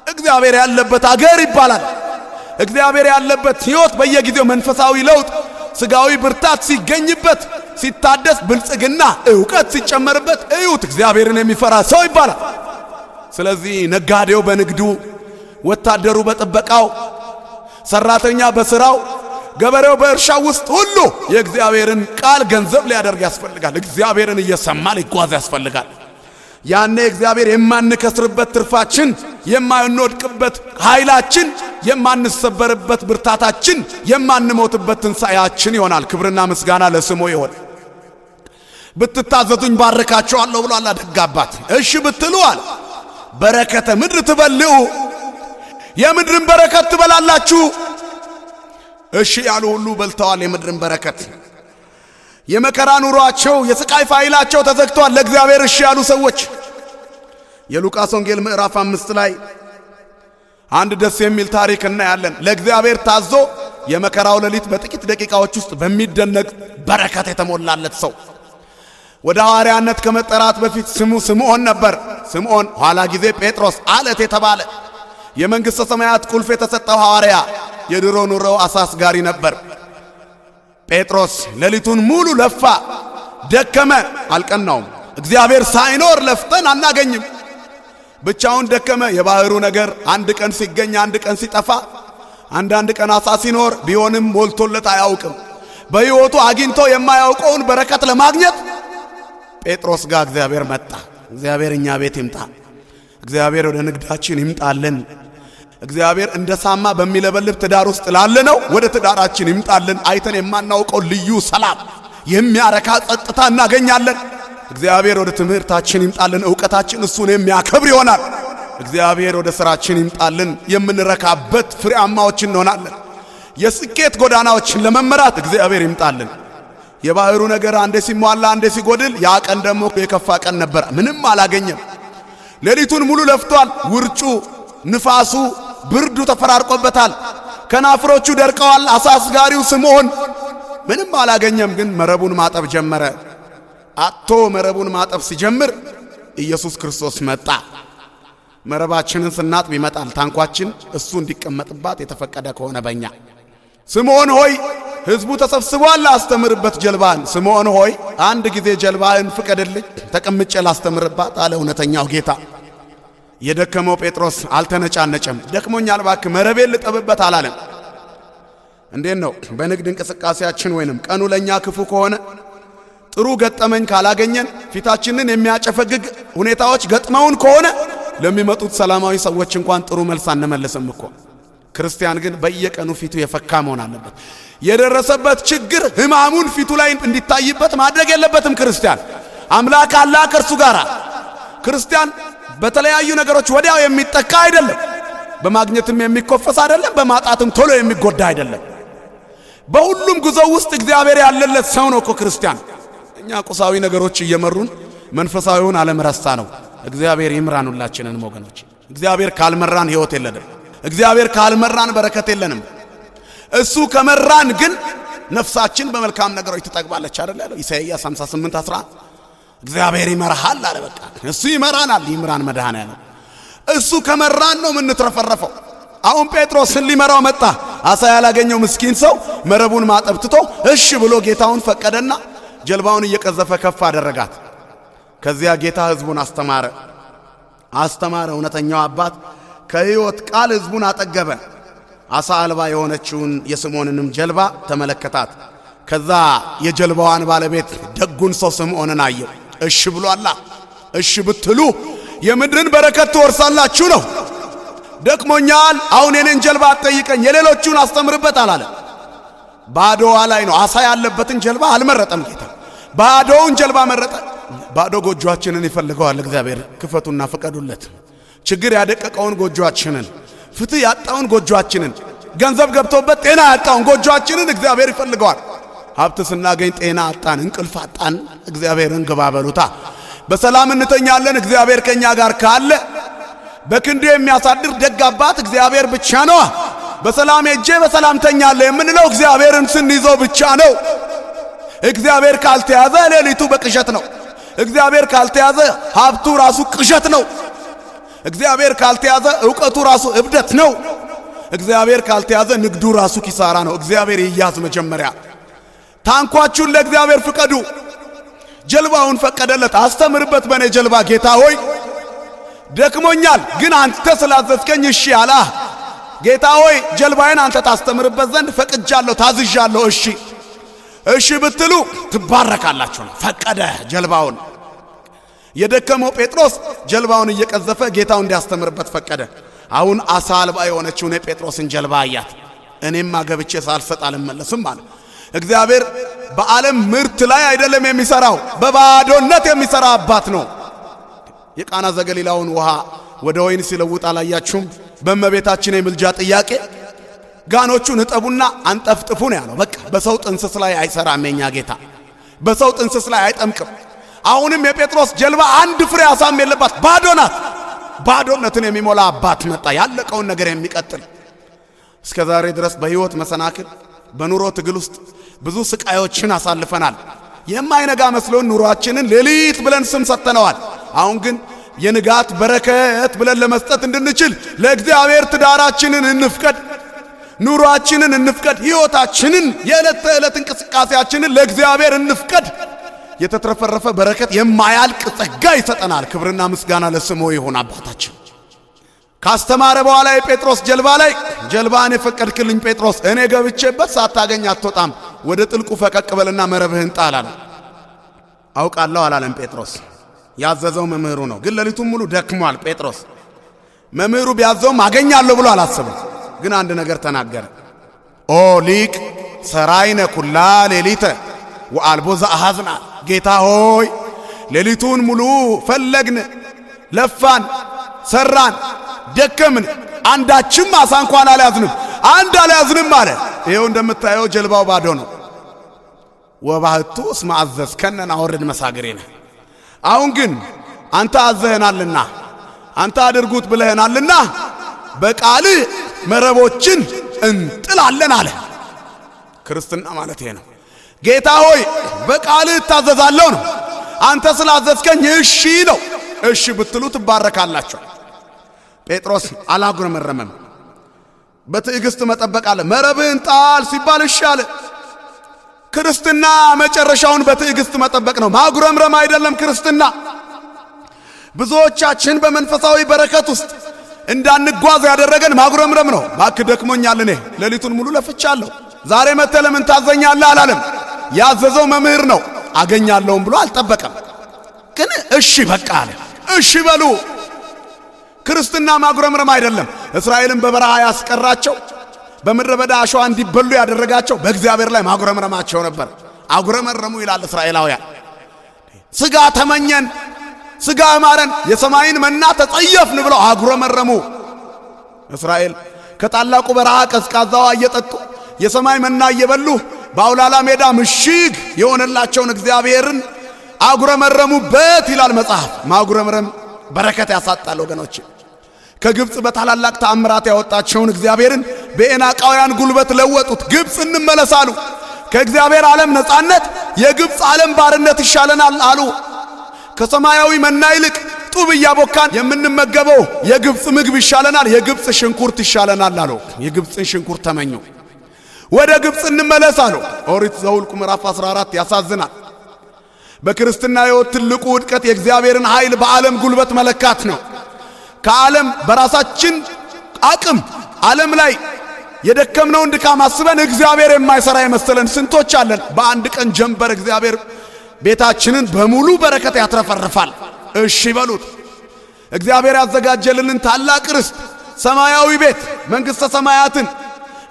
S1: እግዚአብሔር ያለበት አገር ይባላል። እግዚአብሔር ያለበት ሕይወት በየጊዜው መንፈሳዊ ለውጥ፣ ስጋዊ ብርታት ሲገኝበት፣ ሲታደስ፣ ብልጽግና ዕውቀት ሲጨመርበት እዩት፣ እግዚአብሔርን የሚፈራ ሰው ይባላል። ስለዚህ ነጋዴው በንግዱ፣ ወታደሩ በጥበቃው፣ ሰራተኛ በስራው፣ ገበሬው በእርሻው ውስጥ ሁሉ የእግዚአብሔርን ቃል ገንዘብ ሊያደርግ ያስፈልጋል። እግዚአብሔርን እየሰማ ሊጓዝ ያስፈልጋል። ያኔ እግዚአብሔር የማንከስርበት ትርፋችን፣ የማንወድቅበት ኃይላችን፣ የማንሰበርበት ብርታታችን፣ የማንሞትበት ትንሣኤያችን ይሆናል። ክብርና ምስጋና ለስሙ ይሆን። ብትታዘዙኝ ባርካችኋለሁ ብሏል ደግ አባት። እሺ ብትሉ አለ በረከተ ምድር ትበልዑ፣ የምድርን በረከት ትበላላችሁ። እሺ ያሉ ሁሉ በልተዋል የምድርን በረከት። የመከራ ኑሯቸው የስቃይ ፋይላቸው ተዘግቷል ለእግዚአብሔር እሺ ያሉ ሰዎች። የሉቃስ ወንጌል ምዕራፍ 5 ላይ አንድ ደስ የሚል ታሪክ እናያለን። ለእግዚአብሔር ታዞ የመከራው ሌሊት በጥቂት ደቂቃዎች ውስጥ በሚደነቅ በረከት የተሞላለት ሰው ወደ ሐዋርያነት ከመጠራት በፊት ስሙ ስምዖን ነበር። ስምዖን ኋላ ጊዜ ጴጥሮስ አለት የተባለ የመንግሥተ ሰማያት ቁልፍ የተሰጠው ሐዋርያ። የድሮ ኑሮው አሳስጋሪ ነበር። ጴጥሮስ ሌሊቱን ሙሉ ለፋ፣ ደከመ፣ አልቀናውም። እግዚአብሔር ሳይኖር ለፍተን አናገኝም። ብቻውን ደከመ። የባህሩ ነገር አንድ ቀን ሲገኝ አንድ ቀን ሲጠፋ፣ አንዳንድ ቀን አሳ ሲኖር ቢሆንም ሞልቶለት አያውቅም። በሕይወቱ አግኝቶ የማያውቀውን በረከት ለማግኘት ጴጥሮስ ጋር እግዚአብሔር መጣ። እግዚአብሔር እኛ ቤት ይምጣ። እግዚአብሔር ወደ ንግዳችን ይምጣልን። እግዚአብሔር እንደ ሳማ በሚለበልብ ትዳር ውስጥ ላለነው ወደ ትዳራችን ይምጣልን። አይተን የማናውቀው ልዩ ሰላም፣ የሚያረካ ጸጥታ እናገኛለን። እግዚአብሔር ወደ ትምህርታችን ይምጣልን። ዕውቀታችን እሱን የሚያከብር ይሆናል። እግዚአብሔር ወደ ሥራችን ይምጣልን። የምንረካበት ፍሬያማዎች እንሆናለን። የስኬት ጎዳናዎችን ለመመራት እግዚአብሔር ይምጣልን። የባህሩ ነገር አንዴ ሲሟላ አንዴ ሲጎድል፣ ያ ቀን ደግሞ የከፋ ቀን ነበር። ምንም አላገኘም። ሌሊቱን ሙሉ ለፍቷል። ውርጩ፣ ንፋሱ፣ ብርዱ ተፈራርቆበታል። ከናፍሮቹ ደርቀዋል። አሳስጋሪው ስምዖን ምንም አላገኘም። ግን መረቡን ማጠብ ጀመረ። አጥቶ መረቡን ማጠብ ሲጀምር ኢየሱስ ክርስቶስ መጣ። መረባችንን ስናጥብ ይመጣል። ታንኳችን እሱ እንዲቀመጥባት የተፈቀደ ከሆነ በእኛ። ስምዖን ሆይ ሕዝቡ ተሰብስቧል፣ አስተምርበት ጀልባህን። ስምዖን ሆይ አንድ ጊዜ ጀልባህን ፍቀድልኝ፣ ተቀምጬ ላስተምርባት አለ እውነተኛው ጌታ። የደከመው ጴጥሮስ አልተነጫነጨም። ደክሞኛል እባክህ መረቤን ልጠብበት አላለም። እንዴት ነው በንግድ እንቅስቃሴያችን ወይንም ቀኑ ለኛ ክፉ ከሆነ ጥሩ ገጠመኝ ካላገኘን ፊታችንን የሚያጨፈግግ ሁኔታዎች ገጥመውን ከሆነ ለሚመጡት ሰላማዊ ሰዎች እንኳን ጥሩ መልስ አንመልስም እኮ። ክርስቲያን ግን በየቀኑ ፊቱ የፈካ መሆን አለበት። የደረሰበት ችግር ሕማሙን ፊቱ ላይ እንዲታይበት ማድረግ የለበትም። ክርስቲያን አምላክ አለ ከእርሱ ጋር። ክርስቲያን በተለያዩ ነገሮች ወዲያው የሚጠቃ አይደለም። በማግኘትም የሚኮፈስ አይደለም። በማጣትም ቶሎ የሚጎዳ አይደለም። በሁሉም ጉዞ ውስጥ እግዚአብሔር ያለለት ሰው ነው እኮ ክርስቲያን። እኛ ቁሳዊ ነገሮች እየመሩን መንፈሳዊውን ዓለም ረሳ ነው። እግዚአብሔር ይምራን ሁላችንን ወገኖች። እግዚአብሔር ካልመራን ሕይወት የለንም። እግዚአብሔር ካልመራን በረከት የለንም። እሱ ከመራን ግን ነፍሳችን በመልካም ነገሮች ትጠግባለች አይደል ያለው ኢሳይያስ 58:11 እግዚአብሔር ይመራሃል አለ። በቃ እሱ ይመራናል። ይምራን መድኃኔዓለም። እሱ ከመራን ነው የምንትረፈረፈው። አሁን ጴጥሮስን ሊመራው መጣ። አሳ ያላገኘው ምስኪን ሰው መረቡን ማጠብ ትቶ እሺ ብሎ ጌታውን ፈቀደና ጀልባውን እየቀዘፈ ከፍ አደረጋት። ከዚያ ጌታ ሕዝቡን አስተማረ። እውነተኛው አባት ከሕይወት ቃል ሕዝቡን አጠገበ። አሳ አልባ የሆነችውን የስምዖንንም ጀልባ ተመለከታት። ከዛ የጀልባዋን ባለቤት ደጉን ሰው ስምዖንን አየው። እሺ ብሏላ። እሺ ብትሉ የምድርን በረከት ትወርሳላችሁ ነው። ደክሞኛል፣ አሁን የኔን ጀልባ አትጠይቀኝ፣ የሌሎቹን አስተምርበት አላለ። ባዶዋ ላይ ነው። አሳ ያለበትን ጀልባ አልመረጠም ጌታ፣ ባዶውን ጀልባ መረጠ። ባዶ ጎጆአችንን ይፈልገዋል እግዚአብሔር። ክፈቱና ፍቀዱለት። ችግር ያደቀቀውን ጎጆአችንን፣ ፍትህ ያጣውን ጎጆአችንን፣ ገንዘብ ገብቶበት ጤና ያጣውን ጎጆአችንን እግዚአብሔር ይፈልገዋል። ሀብት ስናገኝ ጤና አጣን፣ እንቅልፍ አጣን፣ እግዚአብሔርን ግባ በሉታ። በሰላም እንተኛለን እግዚአብሔር ከኛ ጋር ካለ። በክንዱ የሚያሳድር ደግ አባት እግዚአብሔር ብቻ ነው። በሰላም ሄጄ በሰላም ተኛለሁ የምንለው እግዚአብሔርን ስንይዘው ብቻ ነው። እግዚአብሔር ካልተያዘ ሌሊቱ በቅዠት ነው። እግዚአብሔር ካልተያዘ ሀብቱ ራሱ ቅዠት ነው። እግዚአብሔር ካልተያዘ ዕውቀቱ ራሱ እብደት ነው። እግዚአብሔር ካልተያዘ ንግዱ ራሱ ኪሳራ ነው። እግዚአብሔር ይያዝ መጀመሪያ። ታንኳችሁን ለእግዚአብሔር ፍቀዱ። ጀልባውን ፈቀደለት። አስተምርበት በኔ ጀልባ ጌታ ሆይ፣ ደክሞኛል ግን አንተ ስላዘዝከኝ እሺ አላ። ጌታ ሆይ ጀልባዬን አንተ ታስተምርበት ዘንድ ፈቅጃለሁ፣ ታዝዣለሁ። እሺ እሺ ብትሉ ትባረካላችሁ ነው። ፈቀደ ጀልባውን። የደከመው ጴጥሮስ ጀልባውን እየቀዘፈ ጌታው እንዲያስተምርበት ፈቀደ። አሁን አሳ አልባ የሆነችውን የጴጥሮስን ጀልባ አያት። እኔማ ገብቼ ሳልሰጥ አልመለስም አለ። እግዚአብሔር በዓለም ምርት ላይ አይደለም የሚሰራው፣ በባዶነት የሚሰራ አባት ነው። የቃና ዘገሊላውን ውሃ ወደ ወይን ሲለውጥ አላያችሁም? በእመቤታችን የምልጃ ጥያቄ ጋኖቹን እጠቡና አንጠፍጥፉ ነው ያለው። በቃ በሰው ጥንስስ ላይ አይሰራም የኛ ጌታ፣ በሰው ጥንስስ ላይ አይጠምቅም። አሁንም የጴጥሮስ ጀልባ አንድ ፍሬ አሳም የለባት፣ ባዶ ናት። ባዶነትን የሚሞላ አባት መጣ፣ ያለቀውን ነገር የሚቀጥል። እስከ ዛሬ ድረስ በሕይወት መሰናክል በኑሮ ትግል ውስጥ ብዙ ስቃዮችን አሳልፈናል። የማይነጋ መስሎን ኑሯችንን ሌሊት ብለን ስም ሰጥተነዋል። አሁን ግን የንጋት በረከት ብለን ለመስጠት እንድንችል ለእግዚአብሔር ትዳራችንን እንፍቀድ፣ ኑሯችንን እንፍቀድ፣ ሕይወታችንን የዕለት ተዕለት እንቅስቃሴያችንን ለእግዚአብሔር እንፍቀድ። የተትረፈረፈ በረከት የማያልቅ ጸጋ ይሰጠናል። ክብርና ምስጋና ለስሙ ይሁን አባታችን። ካስተማረ በኋላ የጴጥሮስ ጀልባ ላይ ጀልባን የፈቀድክልኝ ጴጥሮስ፣ እኔ ገብቼበት ሳታገኝ አትወጣም፣ ወደ ጥልቁ ፈቀቅ በልና መረብህን ጣል አለ። አውቃለሁ አላለም ጴጥሮስ። ያዘዘው መምህሩ ነው። ግን ሌሊቱን ሙሉ ደክሟል ጴጥሮስ። መምህሩ ቢያዘውም አገኛለሁ ብሎ አላሰበም። ግን አንድ ነገር ተናገረ። ኦ ሊቅ ሰራይነ ኩላ ሌሊተ ወአልቦ ዘአሐዝና። ጌታ ሆይ ሌሊቱን ሙሉ ፈለግን፣ ለፋን፣ ሰራን፣ ደከምን፣ አንዳችም አሳ እንኳን አልያዝንም፣ አንድ አልያዝንም አለ። ይሄው እንደምታየው ጀልባው ባዶ ነው። ወባህቱ እስመ አዘዝከነ ናወርድ መሳግሬነ። አሁን ግን አንተ አዘህናልና አንተ አድርጉት ብለህናልና በቃልህ መረቦችን እንጥላለን አለ። ክርስትና ማለት ይሄ ነው። ጌታ ሆይ በቃልህ እታዘዛለሁ ነው። አንተ ስላዘዝከኝ እሺ ነው። እሺ ብትሉ ትባረካላችሁ። ጴጥሮስ አላጉረመረመም። በትዕግስት መጠበቅ አለ። መረብህን ጣል ሲባል እሺ አለ። ክርስትና መጨረሻውን በትዕግስት መጠበቅ ነው፣ ማጉረምረም አይደለም ክርስትና። ብዙዎቻችን በመንፈሳዊ በረከት ውስጥ እንዳንጓዝ ያደረገን ማጉረምረም ነው። እባክህ ደክሞኛል፣ እኔ ሌሊቱን ሙሉ ለፍቻለሁ፣ ዛሬ መጥተህ ለምን ታዘኛለህ አላለም። ያዘዘው መምህር ነው። አገኛለሁም ብሎ አልጠበቀም። ግን እሺ በቃ አለ። እሺ በሉ። ክርስትና ማጉረምረም አይደለም። እስራኤልን በበረሃ ያስቀራቸው፣ በምድረ በዳ አሸዋ እንዲበሉ ያደረጋቸው በእግዚአብሔር ላይ ማጉረምረማቸው ነበር። አጉረመረሙ ይላል እስራኤላውያን። ስጋ ተመኘን፣ ስጋ አማረን፣ የሰማይን መና ተጸየፍን ብለው አጉረመረሙ። እስራኤል ከታላቁ በረሃ ቀዝቃዛዋ እየጠጡ የሰማይ መና እየበሉ በአውላላ ሜዳ ምሽግ የሆነላቸውን እግዚአብሔርን አጉረመረሙበት ይላል መጽሐፍ። ማጉረምረም በረከት ያሳጣል ወገኖች። ከግብጽ በታላላቅ ተአምራት ያወጣቸውን እግዚአብሔርን በኤናቃውያን ጉልበት ለወጡት። ግብጽ እንመለሳሉ። ከእግዚአብሔር ዓለም ነጻነት የግብጽ ዓለም ባርነት ይሻለናል አሉ። ከሰማያዊ መና ይልቅ ጡብ እያቦካን የምንመገበው የግብጽ ምግብ ይሻለናል፣ የግብጽ ሽንኩርት ይሻለናል አሉ። የግብጽን ሽንኩርት ተመኙ። ወደ ግብጽ እንመለሳሉ። ኦሪት ዘኍልቍ ምዕራፍ 14 ያሳዝናል። በክርስትና ሕይወት ትልቁ ውድቀት የእግዚአብሔርን ኃይል በዓለም ጉልበት መለካት ነው። ከዓለም በራሳችን አቅም ዓለም ላይ የደከምነውን ድካም አስበን እግዚአብሔር የማይሰራ የመሰለን ስንቶች አለን። በአንድ ቀን ጀንበር እግዚአብሔር ቤታችንን በሙሉ በረከት ያትረፈርፋል። እሺ በሉት። እግዚአብሔር ያዘጋጀልን ታላቅ ርስት ሰማያዊ ቤት መንግሥተ ሰማያትን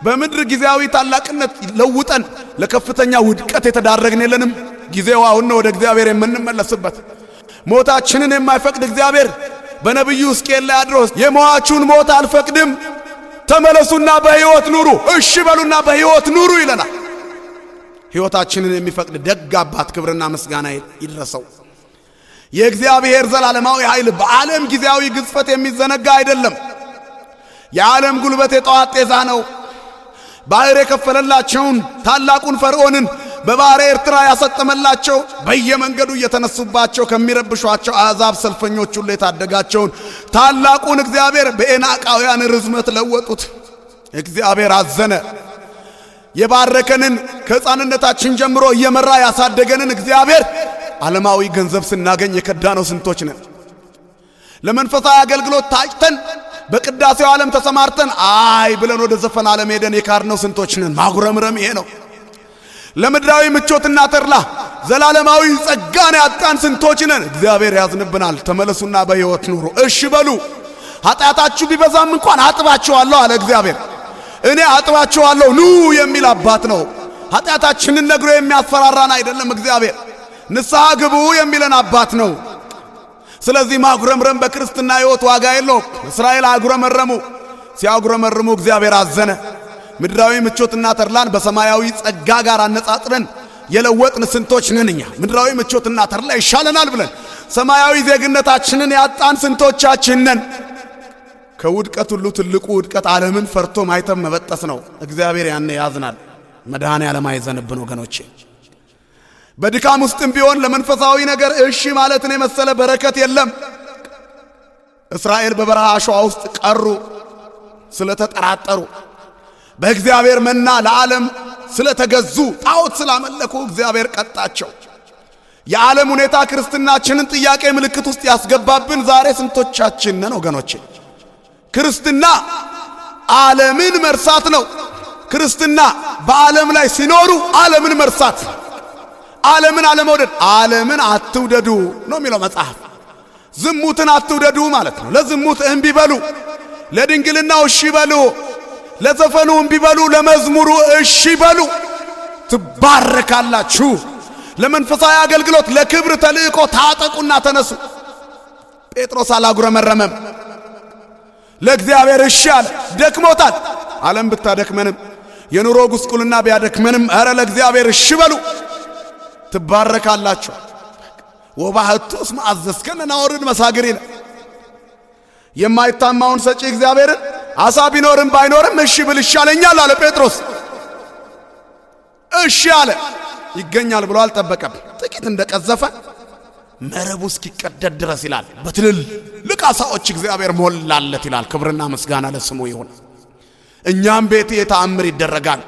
S1: በምድር ጊዜያዊ ታላቅነት ለውጠን ለከፍተኛ ውድቀት የተዳረግን የለንም። ጊዜው አሁን ነው ወደ እግዚአብሔር የምንመለስበት። ሞታችንን የማይፈቅድ እግዚአብሔር በነቢዩ ሕዝቅኤል ላይ አድሮ የሟቹን ሞት አልፈቅድም፣ ተመለሱና በሕይወት ኑሩ፣ እሺ በሉና በሕይወት ኑሩ ይለናል። ሕይወታችንን የሚፈቅድ ደግ አባት ክብርና ምስጋና ይድረሰው። የእግዚአብሔር ዘላለማዊ ኃይል በዓለም ጊዜያዊ ግዝፈት የሚዘነጋ አይደለም። የዓለም ጉልበት የጠዋት ጤዛ ነው። ባህር የከፈለላቸውን ታላቁን ፈርዖንን በባሕረ ኤርትራ ያሰጠመላቸው በየመንገዱ እየተነሱባቸው ከሚረብሿቸው አሕዛብ ሰልፈኞች ሁሉ የታደጋቸውን ታላቁን እግዚአብሔር በዔናቃውያን ርዝመት ለወጡት። እግዚአብሔር አዘነ። የባረከንን ከሕፃንነታችን ጀምሮ እየመራ ያሳደገንን እግዚአብሔር ዓለማዊ ገንዘብ ስናገኝ የከዳነው ስንቶች ነን? ለመንፈሳዊ አገልግሎት ታጭተን በቅዳሴው ዓለም ተሰማርተን አይ ብለን ወደ ዘፈን ዓለም ሄደን የካድነው ስንቶች ነን? ማጉረምረም ይሄ ነው። ለምድራዊ ምቾትና ተድላ ዘላለማዊ ጸጋን ያጣን ስንቶች ነን? እግዚአብሔር ያዝንብናል። ተመለሱና በሕይወት ኑሩ፣ እሺ በሉ። ኃጢአታችሁ ቢበዛም እንኳን አጥባችኋለሁ አለ እግዚአብሔር። እኔ አጥባችኋለሁ ኑ የሚል አባት ነው። ኃጢአታችንን ነግሮ የሚያስፈራራን አይደለም እግዚአብሔር። ንስሐ ግቡ የሚለን አባት ነው። ስለዚህ ማጉረምረም በክርስትና ሕይወት ዋጋ የለውም። እስራኤል አጉረመረሙ። ሲያጉረመርሙ እግዚአብሔር አዘነ። ምድራዊ ምቾትና ተድላን በሰማያዊ ጸጋ ጋር አነጻጽረን የለወጥን ስንቶች ነን እኛ? ምድራዊ ምቾትና ተድላ ይሻለናል ብለን ሰማያዊ ዜግነታችንን ያጣን ስንቶቻችን ነን? ከውድቀት ሁሉ ትልቁ ውድቀት ዓለምን ፈርቶ ማይተም መበጠስ ነው። እግዚአብሔር ያኔ ያዝናል። መድኃኔዓለም አይዘንብን ወገኖቼ። በድካም ውስጥም ቢሆን ለመንፈሳዊ ነገር እሺ ማለትን የመሰለ በረከት የለም። እስራኤል በበረሃ አሸዋ ውስጥ ቀሩ ስለተጠራጠሩ። በእግዚአብሔር መና ለዓለም ስለተገዙ፣ ጣዖት ስላመለኩ እግዚአብሔር ቀጣቸው። የዓለም ሁኔታ ክርስትናችንን ጥያቄ ምልክት ውስጥ ያስገባብን ዛሬ ስንቶቻችን ነን ወገኖቼ? ክርስትና ዓለምን መርሳት ነው። ክርስትና በዓለም ላይ ሲኖሩ ዓለምን መርሳት፣ ዓለምን አለመውደድ። ዓለምን አትውደዱ ነው የሚለው መጽሐፍ። ዝሙትን አትውደዱ ማለት ነው። ለዝሙት እምቢ በሉ፣ ለድንግልናው እሺ በሉ፣ ለዘፈኑ እምቢ በሉ፣ ለመዝሙሩ እሺ በሉ፣ ትባረካላችሁ። ለመንፈሳዊ አገልግሎት ለክብር ተልእኮ ታጠቁና ተነሱ። ጴጥሮስ አላጉረመረመም። ለእግዚአብሔር እሺ አለ። ደክሞታል። ዓለም ብታደክመንም የኑሮ ጉስቁልና ቢያደክመንም ኧረ ለእግዚአብሔር እሺ በሉ፣ ትባረካላችሁ። ወባህቱስ ማዘዝከነ ናወርድ መሳግሪነ። የማይታማውን ሰጪ እግዚአብሔርን አሳ ቢኖርም ባይኖርም እሺ ብል ይሻለኛል አለ ጴጥሮስ። እሺ አለ። ይገኛል ብሎ አልጠበቀም። ጥቂት እንደቀዘፈ መረቡ እስኪቀደድ ድረስ ይላል። በትልልቅ ዓሣዎች እግዚአብሔር ሞላለት ይላል። ክብርና ምስጋና ለስሙ ይሁን። እኛም ቤት የተአምር ይደረጋል።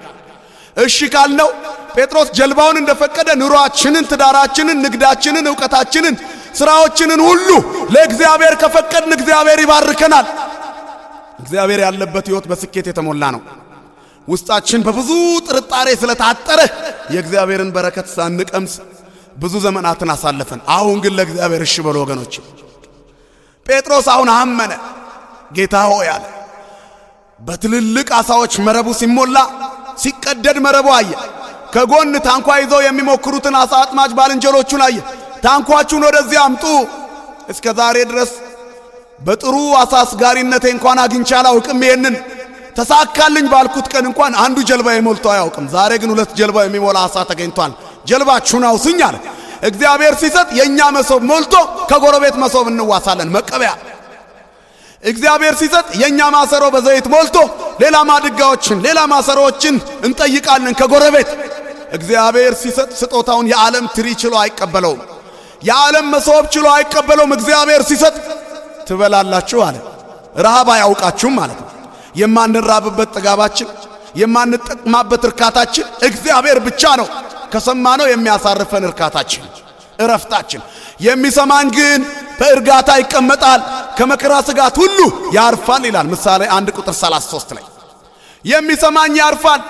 S1: እሺ ካልነው ጴጥሮስ ጀልባውን እንደፈቀደ ኑሯችንን፣ ትዳራችንን፣ ንግዳችንን፣ ዕውቀታችንን፣ ሥራዎችንን ሁሉ ለእግዚአብሔር ከፈቀድን እግዚአብሔር ይባርከናል። እግዚአብሔር ያለበት ሕይወት በስኬት የተሞላ ነው። ውስጣችን በብዙ ጥርጣሬ ስለታጠረ የእግዚአብሔርን በረከት ሳንቀምስ ብዙ ዘመናትን አሳለፈን። አሁን ግን ለእግዚአብሔር እሺ በሉ ወገኖች። ጴጥሮስ አሁን አመነ። ጌታ ሆይ አለ። በትልልቅ ዓሣዎች መረቡ ሲሞላ ሲቀደድ መረቡ አየ። ከጎን ታንኳ ይዘው የሚሞክሩትን ዓሣ አጥማጅ ባልንጀሮቹን አየ። ታንኳችሁን ወደዚህ አምጡ። እስከ ዛሬ ድረስ በጥሩ ዓሣ አስጋሪነቴ እንኳን አግኝቼ አላውቅም። ይሄንን ተሳካልኝ ባልኩት ቀን እንኳን አንዱ ጀልባ ሞልቶ አያውቅም። ዛሬ ግን 2 ጀልባ የሚሞላ ዓሣ ተገኝቷል። ጀልባችሁን አውሱኝ አለ። እግዚአብሔር ሲሰጥ የኛ መሶብ ሞልቶ ከጎረቤት መሶብ እንዋሳለን መቀበያ። እግዚአብሔር ሲሰጥ የኛ ማሰሮ በዘይት ሞልቶ ሌላ ማድጋዎችን ሌላ ማሰሮዎችን እንጠይቃለን ከጎረቤት። እግዚአብሔር ሲሰጥ ስጦታውን የዓለም ትሪ ችሎ አይቀበለውም። የዓለም መሶብ ችሎ አይቀበለውም። እግዚአብሔር ሲሰጥ ትበላላችሁ አለ። ረሃብ አያውቃችሁም ማለት ነው። የማንራብበት ጥጋባችን፣ የማንጠቅማበት እርካታችን እግዚአብሔር ብቻ ነው። ከሰማነው የሚያሳርፈን እርካታችን፣ እረፍታችን። የሚሰማን ግን በእርጋታ ይቀመጣል። ከመከራ ስጋት ሁሉ ያርፋል ይላል ምሳሌ 1 ቁጥር 33 ላይ። የሚሰማኝ ያርፋል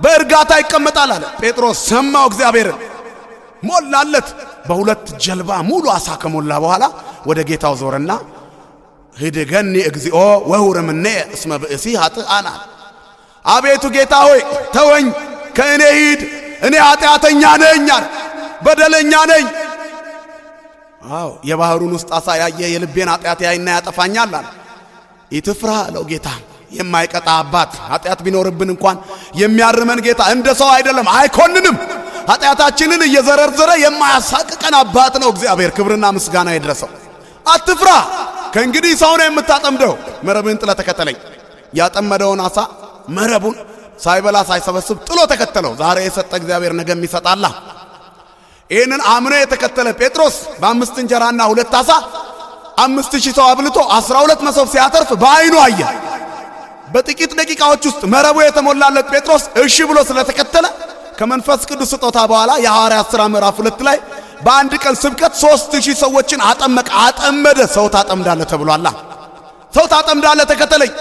S1: በእርጋታ ይቀመጣል አለ ጴጥሮስ። ሰማው እግዚአብሔርን ሞላለት። በሁለት ጀልባ ሙሉ አሳ ከሞላ በኋላ ወደ ጌታው ዞረና ህድገኒ እግዚኦ ወሁርምኔ እስመ ብእሲ ኃጥአና፣ አቤቱ ጌታ ሆይ ተወኝ፣ ከእኔ ሂድ፣ እኔ ኃጢአተኛ ነኝ፣ በደለኛ ነኝ። አዎ የባህሩን ውስጥ አሳ ያየ የልቤን ኃጢአት ያይና ያጠፋኛል አለ። ኢትፍራ አለው ጌታ። የማይቀጣ አባት፣ ኃጢአት ቢኖርብን እንኳን የሚያርመን ጌታ፣ እንደ ሰው አይደለም፣ አይኮንንም። ኃጢአታችንን እየዘረዘረ የማያሳቅቀን አባት ነው እግዚአብሔር። ክብርና ምስጋና ይድረሰው። አትፍራ፣ ከእንግዲህ ሰው ነው የምታጠምደው፣ መረብህን ጥለህ ተከተለኝ። ያጠመደውን አሳ መረቡን ሳይበላ ሳይሰበስብ ጥሎ ተከተለው። ዛሬ የሰጠ እግዚአብሔር ነገም ይሰጣል። ይህንን አምኖ የተከተለ ጴጥሮስ በ5 እንጀራና 2 ዓሣ 5000 ሰው አብልቶ 12 መሶብ ሲያተርፍ በዓይኑ አየ። በጥቂት ደቂቃዎች ውስጥ መረቡ የተሞላለት ጴጥሮስ እሺ ብሎ ስለተከተለ ከመንፈስ ቅዱስ ስጦታ በኋላ የሐዋርያት ሥራ ምዕራፍ 2 ላይ በአንድ ቀን ስብከት 3000 ሰዎችን አጠመቀ፣ አጠመደ። ሰው ታጠምዳለ ተብሏል። ሰው ታጠምዳለ ተከተለኝ።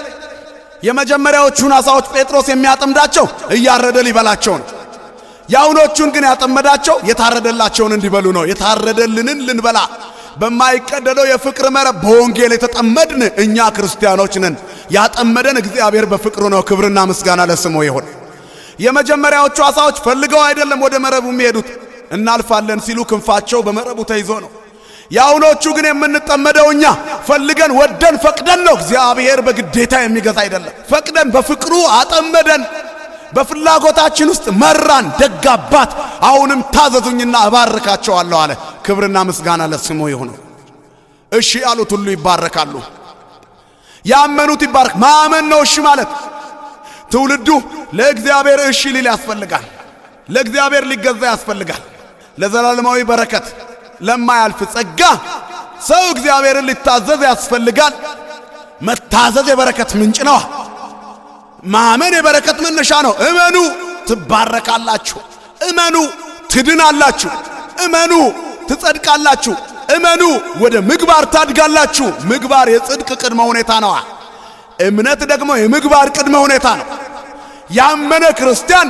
S1: የመጀመሪያዎቹን ዓሣዎች ጴጥሮስ የሚያጠምዳቸው እያረደ ሊበላቸው ነው። ያውኖቹን ግን ያጠመዳቸው የታረደላቸውን እንዲበሉ ነው። የታረደልንን ልንበላ በማይቀደደው የፍቅር መረብ በወንጌል የተጠመድን እኛ ክርስቲያኖች ነን። ያጠመደን እግዚአብሔር በፍቅሩ ነው። ክብርና ምስጋና ለስሙ ይሁን። የመጀመሪያዎቹ ዓሣዎች ፈልገው አይደለም ወደ መረቡ የሚሄዱት፣ እናልፋለን ሲሉ ክንፋቸው በመረቡ ተይዞ ነው። ያውኖቹ ግን የምንጠመደው እኛ ፈልገን ወደን ፈቅደን ነው። እግዚአብሔር በግዴታ የሚገዛ አይደለም። ፈቅደን በፍቅሩ አጠመደን። በፍላጎታችን ውስጥ መራን። ደግ አባት አሁንም ታዘዙኝና እባርካቸዋለሁ አለ። ክብርና ምስጋና ለስሙ ይሁን። እሺ ያሉት ሁሉ ይባረካሉ። ያመኑት ይባረክ። ማመን ነው እሺ ማለት። ትውልዱ ለእግዚአብሔር እሺ ሊል ያስፈልጋል። ለእግዚአብሔር ሊገዛ ያስፈልጋል። ለዘላለማዊ በረከት ለማያልፍ ጸጋ ሰው እግዚአብሔርን ሊታዘዝ ያስፈልጋል። መታዘዝ የበረከት ምንጭ ነው። ማመን የበረከት መነሻ ነው። እመኑ ትባረካላችሁ፣ እመኑ ትድናላችሁ፣ እመኑ ትጸድቃላችሁ፣ እመኑ ወደ ምግባር ታድጋላችሁ። ምግባር የጽድቅ ቅድመ ሁኔታ ነው። እምነት ደግሞ የምግባር ቅድመ ሁኔታ ነው። ያመነ ክርስቲያን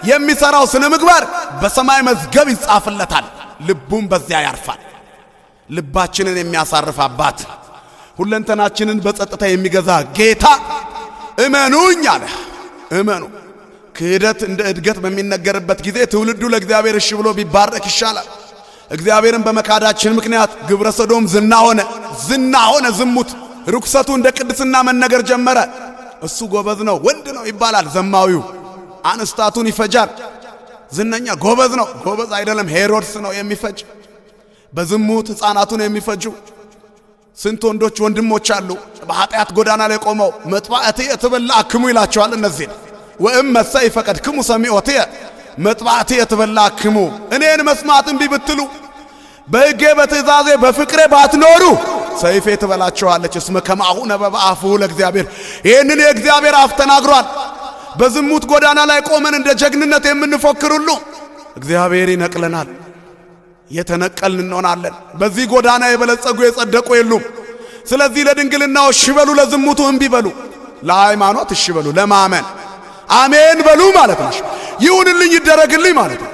S1: የሚሰራው ስነ ምግባር በሰማይ መዝገብ ይጻፍለታል፣ ልቡም በዚያ ያርፋል። ልባችንን የሚያሳርፍ አባት፣ ሁለንተናችንን በጸጥታ የሚገዛ ጌታ እመኑኝ አለ። እመኑ። ክህደት እንደ እድገት በሚነገርበት ጊዜ ትውልዱ ለእግዚአብሔር እሺ ብሎ ቢባረክ ይሻላል። እግዚአብሔርን በመካዳችን ምክንያት ግብረ ሰዶም ዝና ሆነ ዝሙት ርኩሰቱ እንደ ቅድስና መነገር ጀመረ። እሱ ጎበዝ ነው ወንድ ነው ይባላል። ዘማዊው አንስታቱን ይፈጃል። ዝነኛ ጎበዝ ነው። ጎበዝ አይደለም፣ ሄሮድስ ነው የሚፈጅ። በዝሙት ሕፃናቱን የሚፈጁ ስንት ወንዶች ወንድሞች አሉ በኃጢአት ጎዳና ላይ ቆመው መጥባዕትየ ትበልዓክሙ ይላቸዋል። እነዚህ ወእመሰ ይፈቀድክሙ ሰሚዖትየ መጥባዕትየ ትበልዓክሙ፣ እኔን መስማት እምቢ ብትሉ በሕጌ በትእዛዜ በፍቅሬ ባትኖሩ ሰይፌ ትበላቸዋለች። እስመ ከማሁ ነበበ አፍሁ ለእግዚአብሔር። ይህንን የእግዚአብሔር አፍ ተናግሯል። በዝሙት ጎዳና ላይ ቆመን እንደ ጀግንነት የምንፎክር ሁሉ እግዚአብሔር ይነቅለናል። የተነቀልን እንሆናለን። በዚህ ጎዳና የበለጸጉ የጸደቁ የሉም። ስለዚህ ለድንግልናው እሺ በሉ፣ ለዝሙቱ እምቢ በሉ፣ ለሃይማኖት እሺ በሉ፣ ለማመን አሜን በሉ ማለት ነው። ይሁንልኝ ይደረግልኝ ማለት ነው።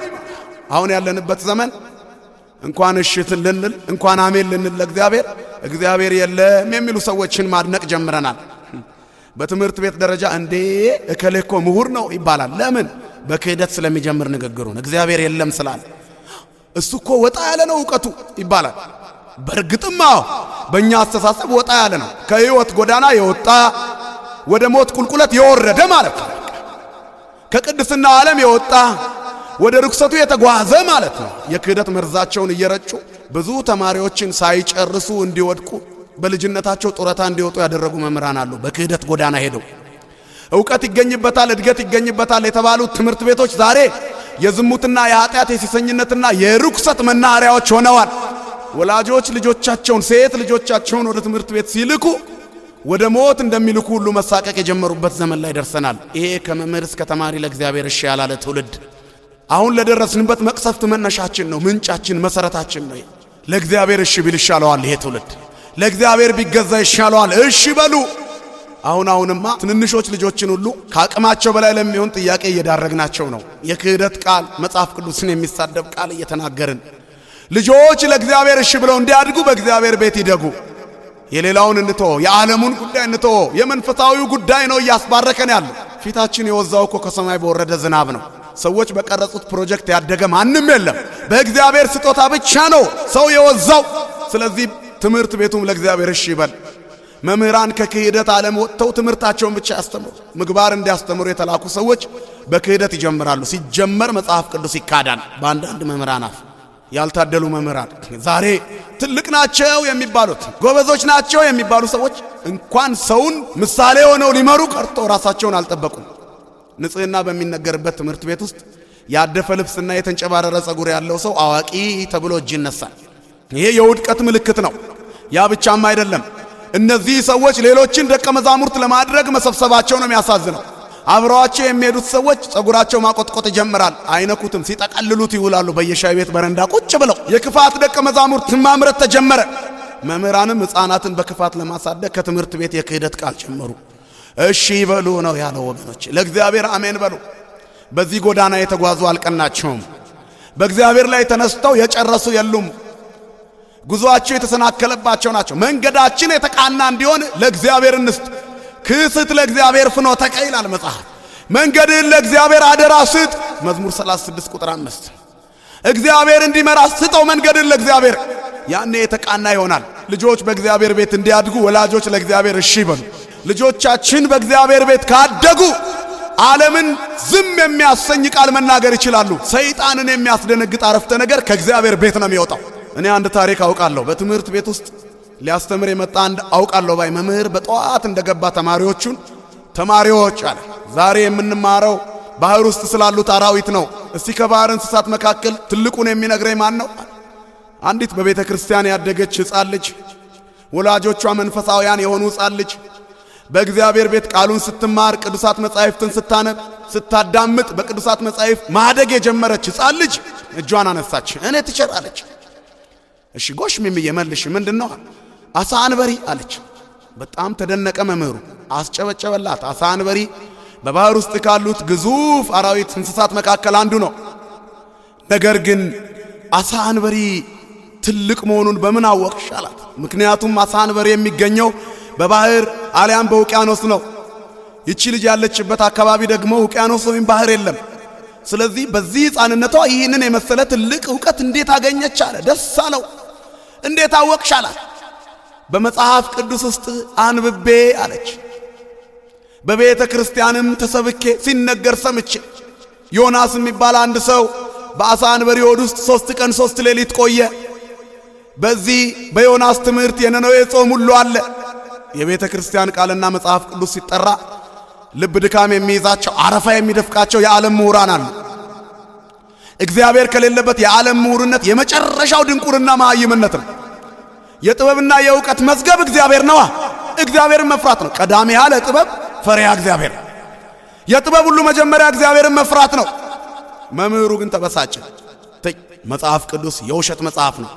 S1: አሁን ያለንበት ዘመን እንኳን እሺ ልንል እንኳን አሜን ልንል ለእግዚአብሔር እግዚአብሔር የለም የሚሉ ሰዎችን ማድነቅ ጀምረናል። በትምህርት ቤት ደረጃ እንዴ እከሌ እኮ ምሁር ነው ይባላል። ለምን? በክህደት ስለሚጀምር ንግግሩን እግዚአብሔር የለም ስላለ። እሱ እኮ ወጣ ያለ ነው ዕውቀቱ ይባላል። በእርግጥም በእኛ አስተሳሰብ ወጣ ያለ ነው። ከሕይወት ጎዳና የወጣ ወደ ሞት ቁልቁለት የወረደ ማለት ነው። ከቅድስና ዓለም የወጣ ወደ ርኩሰቱ የተጓዘ ማለት ነው። የክህደት መርዛቸውን እየረጩ ብዙ ተማሪዎችን ሳይጨርሱ እንዲወድቁ በልጅነታቸው ጡረታ እንዲወጡ ያደረጉ መምህራን አሉ። በክህደት ጎዳና ሄደው ዕውቀት ይገኝበታል፣ እድገት ይገኝበታል የተባሉት ትምህርት ቤቶች ዛሬ የዝሙትና የኃጢአት የሲሰኝነትና የርኩሰት መናኸሪያዎች ሆነዋል። ወላጆች ልጆቻቸውን ሴት ልጆቻቸውን ወደ ትምህርት ቤት ሲልኩ ወደ ሞት እንደሚልኩ ሁሉ መሳቀቅ የጀመሩበት ዘመን ላይ ደርሰናል። ይሄ ከመምህር እስከ ተማሪ ለእግዚአብሔር እሺ ያላለ ትውልድ አሁን ለደረስንበት መቅሰፍት መነሻችን ነው፣ ምንጫችን፣ መሰረታችን ነው። ለእግዚአብሔር እሺ ቢል ይሻለዋል ይሄ ትውልድ። ለእግዚአብሔር ቢገዛ ይሻለዋል። እሺ በሉ። አሁንማ ትንንሾች ልጆችን ሁሉ ከአቅማቸው በላይ ለሚሆን ጥያቄ እየዳረግናቸው ነው። የክህደት ቃል፣ መጽሐፍ ቅዱስን የሚሳደብ ቃል እየተናገርን ልጆች ለእግዚአብሔር እሺ ብለው እንዲያድጉ በእግዚአብሔር ቤት ይደጉ። የሌላውን እንተው፣ የዓለሙን ጉዳይ እንተው። የመንፈሳዊው ጉዳይ ነው እያስባረከን ያለው። ፊታችን የወዛው እኮ ከሰማይ በወረደ ዝናብ ነው። ሰዎች በቀረጹት ፕሮጀክት ያደገ ማንም የለም። በእግዚአብሔር ስጦታ ብቻ ነው ሰው የወዛው። ስለዚህ ትምህርት ቤቱም ለእግዚአብሔር እሺ ይበል። መምህራን ከክህደት ዓለም ወጥተው ትምህርታቸውን ብቻ ያስተምሩ። ምግባር እንዲያስተምሩ የተላኩ ሰዎች በክህደት ይጀምራሉ። ሲጀመር መጽሐፍ ቅዱስ ይካዳል በአንዳንድ መምህራን አፍ። ያልታደሉ መምህራን ዛሬ ትልቅ ናቸው የሚባሉት ጎበዞች ናቸው የሚባሉ ሰዎች እንኳን ሰውን ምሳሌ ሆነው ሊመሩ ቀርቶ ራሳቸውን አልጠበቁም። ንጽህና በሚነገርበት ትምህርት ቤት ውስጥ ያደፈ ልብስና የተንጨባረረ ጸጉር ያለው ሰው አዋቂ ተብሎ እጅ ይነሳል። ይሄ የውድቀት ምልክት ነው። ያ ብቻም አይደለም። እነዚህ ሰዎች ሌሎችን ደቀ መዛሙርት ለማድረግ መሰብሰባቸው ነው የሚያሳዝነው። አብረዋቸው የሚሄዱት ሰዎች ጸጉራቸው ማቆጥቆጥ ይጀምራል። አይነኩትም፣ ሲጠቀልሉት ይውላሉ። በየሻይ ቤት በረንዳ ቁጭ ብለው የክፋት ደቀ መዛሙርት ማምረት ተጀመረ። መምህራንም ሕፃናትን በክፋት ለማሳደግ ከትምህርት ቤት የክህደት ቃል ጀመሩ። እሺ በሉ ነው ያለው። ወገኖች ለእግዚአብሔር አሜን በሉ። በዚህ ጎዳና የተጓዙ አልቀናቸውም። በእግዚአብሔር ላይ ተነስተው የጨረሱ የሉም። ጉዞአቸው የተሰናከለባቸው ናቸው። መንገዳችን የተቃና እንዲሆን ለእግዚአብሔር እንስጥ። ክስት ለእግዚአብሔር ፍኖተ ይላል መጽሐፍ። መንገድን ለእግዚአብሔር አደራ ስጥ። መዝሙር 36 ቁጥር 5 እግዚአብሔር እንዲመራ ስጠው መንገድን ለእግዚአብሔር። ያኔ የተቃና ይሆናል። ልጆች በእግዚአብሔር ቤት እንዲያድጉ ወላጆች ለእግዚአብሔር እሺ ይበሉ። ልጆቻችን በእግዚአብሔር ቤት ካደጉ ዓለምን ዝም የሚያሰኝ ቃል መናገር ይችላሉ። ሰይጣንን የሚያስደነግጥ አረፍተ ነገር ከእግዚአብሔር ቤት ነው የሚወጣው። እኔ አንድ ታሪክ አውቃለሁ። በትምህርት ቤት ውስጥ ሊያስተምር የመጣ አንድ አውቃለሁ ባይ መምህር በጠዋት እንደገባ ተማሪዎች አለ፣ ዛሬ የምንማረው ባህር ውስጥ ስላሉት አራዊት ነው። እስቲ ከባህር እንስሳት መካከል ትልቁን የሚነግረኝ ማን ነው? አንዲት በቤተ ክርስቲያን ያደገች ሕፃን ልጅ፣ ወላጆቿ መንፈሳውያን የሆኑ ሕፃን ልጅ በእግዚአብሔር ቤት ቃሉን ስትማር፣ ቅዱሳት መጻሕፍትን ስታነብ፣ ስታዳምጥ፣ በቅዱሳት መጻሕፍት ማደግ የጀመረች ሕፃን ልጅ እጇን አነሳች። እኔ ትችላለች። እሺ ጎሽ ሚሚዬ መልሽ፣ ምንድነው? አሳ አንበሪ አለች። በጣም ተደነቀ መምህሩ፣ አስጨበጨበላት። አሳ አንበሪ በባህር ውስጥ ካሉት ግዙፍ አራዊት እንስሳት መካከል አንዱ ነው። ነገር ግን አሳ አንበሪ ትልቅ መሆኑን በምን አወቅሽ አላት። ምክንያቱም አሳ አንበሪ የሚገኘው በባህር አሊያም በውቅያኖስ ነው። ይቺ ልጅ ያለችበት አካባቢ ደግሞ ውቅያኖስ ወይም ባህር የለም። ስለዚህ በዚህ ሕፃንነቷ ይህንን የመሰለ ትልቅ ዕውቀት እንዴት አገኘች አለ። ደስ አለው። እንዴት አወቅሽ አላት። በመጽሐፍ ቅዱስ ውስጥ አንብቤ አለች። በቤተ ክርስቲያንም ተሰብኬ ሲነገር ሰምቼ። ዮናስ የሚባል አንድ ሰው በአሳ አንበሪ ሆድ ውስጥ 3 ቀን 3 ሌሊት ቆየ። በዚህ በዮናስ ትምህርት የነነዌ ጾም ሁሉ አለ። የቤተ ክርስቲያን ቃልና መጽሐፍ ቅዱስ ሲጠራ ልብ ድካም የሚይዛቸው አረፋ የሚደፍቃቸው የዓለም ምሁራን አሉ። እግዚአብሔር ከሌለበት የዓለም ምሁርነት የመጨረሻው ድንቁርና መሃይምነት ነው። የጥበብና የእውቀት መዝገብ እግዚአብሔር ነዋ። እግዚአብሔርን መፍራት ነው። ቀዳሚ ያለ ጥበብ ፈሪሃ እግዚአብሔር። የጥበብ ሁሉ መጀመሪያ እግዚአብሔርን መፍራት ነው። መምህሩ ግን ተበሳጨ። መጽሐፍ ቅዱስ የውሸት መጽሐፍ ነው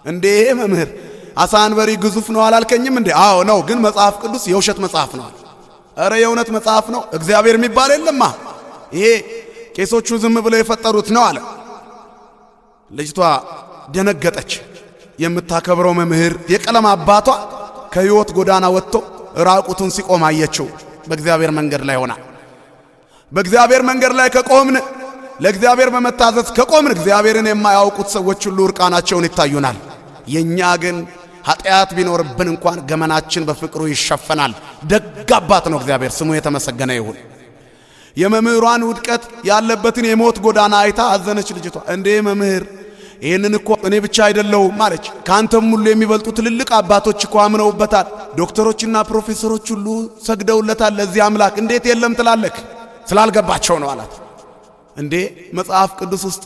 S1: እንዴ መምህር? አሳ አንበሪ ግዙፍ ነው አላልከኝም እንዴ? አዎ ነው፣ ግን መጽሐፍ ቅዱስ የውሸት መጽሐፍ ነው። እረ የእውነት መጽሐፍ ነው። እግዚአብሔር የሚባል የለማ፣ ይሄ ቄሶቹ ዝም ብለው የፈጠሩት ነው አለ። ልጅቷ ደነገጠች። የምታከብረው መምህር የቀለም አባቷ ከሕይወት ጎዳና ወጥቶ ራቁቱን ሲቆም አየችው። በእግዚአብሔር መንገድ ላይ ሆና። በእግዚአብሔር መንገድ ላይ ከቆምን፣ ለእግዚአብሔር በመታዘዝ ከቆምን እግዚአብሔርን የማያውቁት ሰዎች ሁሉ እርቃናቸውን ይታዩናል። የኛ ግን ኃጢአት ቢኖርብን እንኳን ገመናችን በፍቅሩ ይሸፈናል። ደግ አባት ነው እግዚአብሔር፣ ስሙ የተመሰገነ ይሁን። የመምህሯን ውድቀት ያለበትን የሞት ጎዳና አይታ አዘነች ልጅቷ። እንዴ መምህር፣ ይህንን እኮ እኔ ብቻ አይደለሁም አለች። ካንተም ሁሉ የሚበልጡ ትልልቅ አባቶች እኮ አምነውበታል። ዶክተሮችና ፕሮፌሰሮች ሁሉ ሰግደውለታል ለዚህ አምላክ። እንዴት የለም ትላለክ? ስላልገባቸው ነው አላት። እንዴ መጽሐፍ ቅዱስ ውስጥ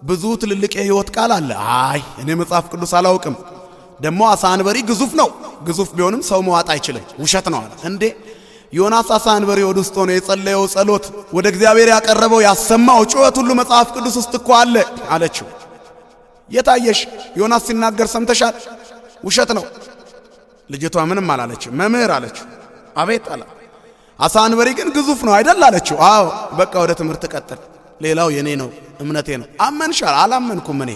S1: ብዙ ትልልቅ የሕይወት ቃል አለ። አይ እኔ መጽሐፍ ቅዱስ አላውቅም። ደግሞ አሳ አንበሪ ግዙፍ ነው። ግዙፍ ቢሆንም ሰው መዋጥ አይችልም። ውሸት ነው አላት። እንዴ ዮናስ አሳ አንበሪ ሆድ ውስጥ ሆኖ የጸለየው ጸሎት፣ ወደ እግዚአብሔር ያቀረበው ያሰማው ጩኸት ሁሉ መጽሐፍ ቅዱስ ውስጥ እኮ አለ አለችው። የታየሽ? ዮናስ ሲናገር ሰምተሻል? ውሸት ነው። ልጅቷ ምንም አላለችም። መምህር አለችው። አቤት አለ። አሳ አንበሪ ግን ግዙፍ ነው አይደል አለችው። አዎ በቃ ወደ ትምህርት ቀጥል፣ ሌላው የኔ ነው እምነቴ ነው። አመንሻል? አላመንኩም፣ እኔ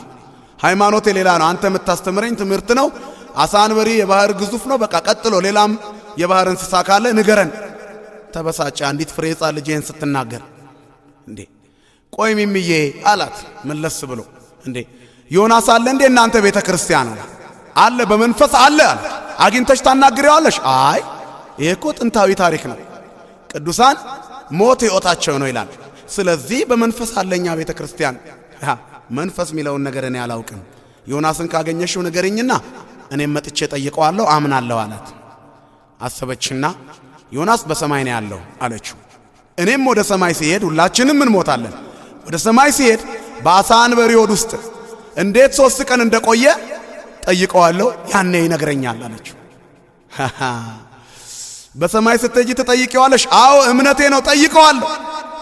S1: ሃይማኖቴ ሌላ ነው፣ አንተ የምታስተምረኝ ትምህርት ነው። አሳ አንበሪ የባህር ግዙፍ ነው፣ በቃ ቀጥሎ ሌላም የባህር እንስሳ ካለ ንገረን። ተበሳጨ። አንዲት ፍሬ ሕፃን ልጅ ይህን ስትናገር እንዴ ቆይ ሚሚዬ አላት መለስ ብሎ፣ እንዴ ዮናስ አለ እንዴ እናንተ ቤተ ክርስቲያን አለ? በመንፈስ አለ አለ። አግኝተሽ ታናግሪዋለሽ? አይ ይሄ እኮ ጥንታዊ ታሪክ ነው፣ ቅዱሳን ሞት ሕይወታቸው ነው ይላል። ስለዚህ በመንፈስ አለኛ ቤተ ክርስቲያን። መንፈስ የሚለውን ነገር እኔ አላውቅም፣ ዮናስን ካገኘሽው ንገሪኝና እኔም መጥቼ ጠይቀዋለሁ አምናለሁ አላት። አሰበችና ዮናስ በሰማይ ነው ያለው አለችው። እኔም ወደ ሰማይ ሲሄድ ሁላችንም እንሞታለን። ወደ ሰማይ ሲሄድ በአሳ አንበሪ ሆድ ውስጥ እንዴት 3 ቀን እንደቆየ ጠይቀዋለሁ፣ ያኔ ይነግረኛል አለችው። በሰማይ ስትሄጂ ትጠይቀዋለሽ? አዎ እምነቴ ነው፣ ጠይቀዋለሁ።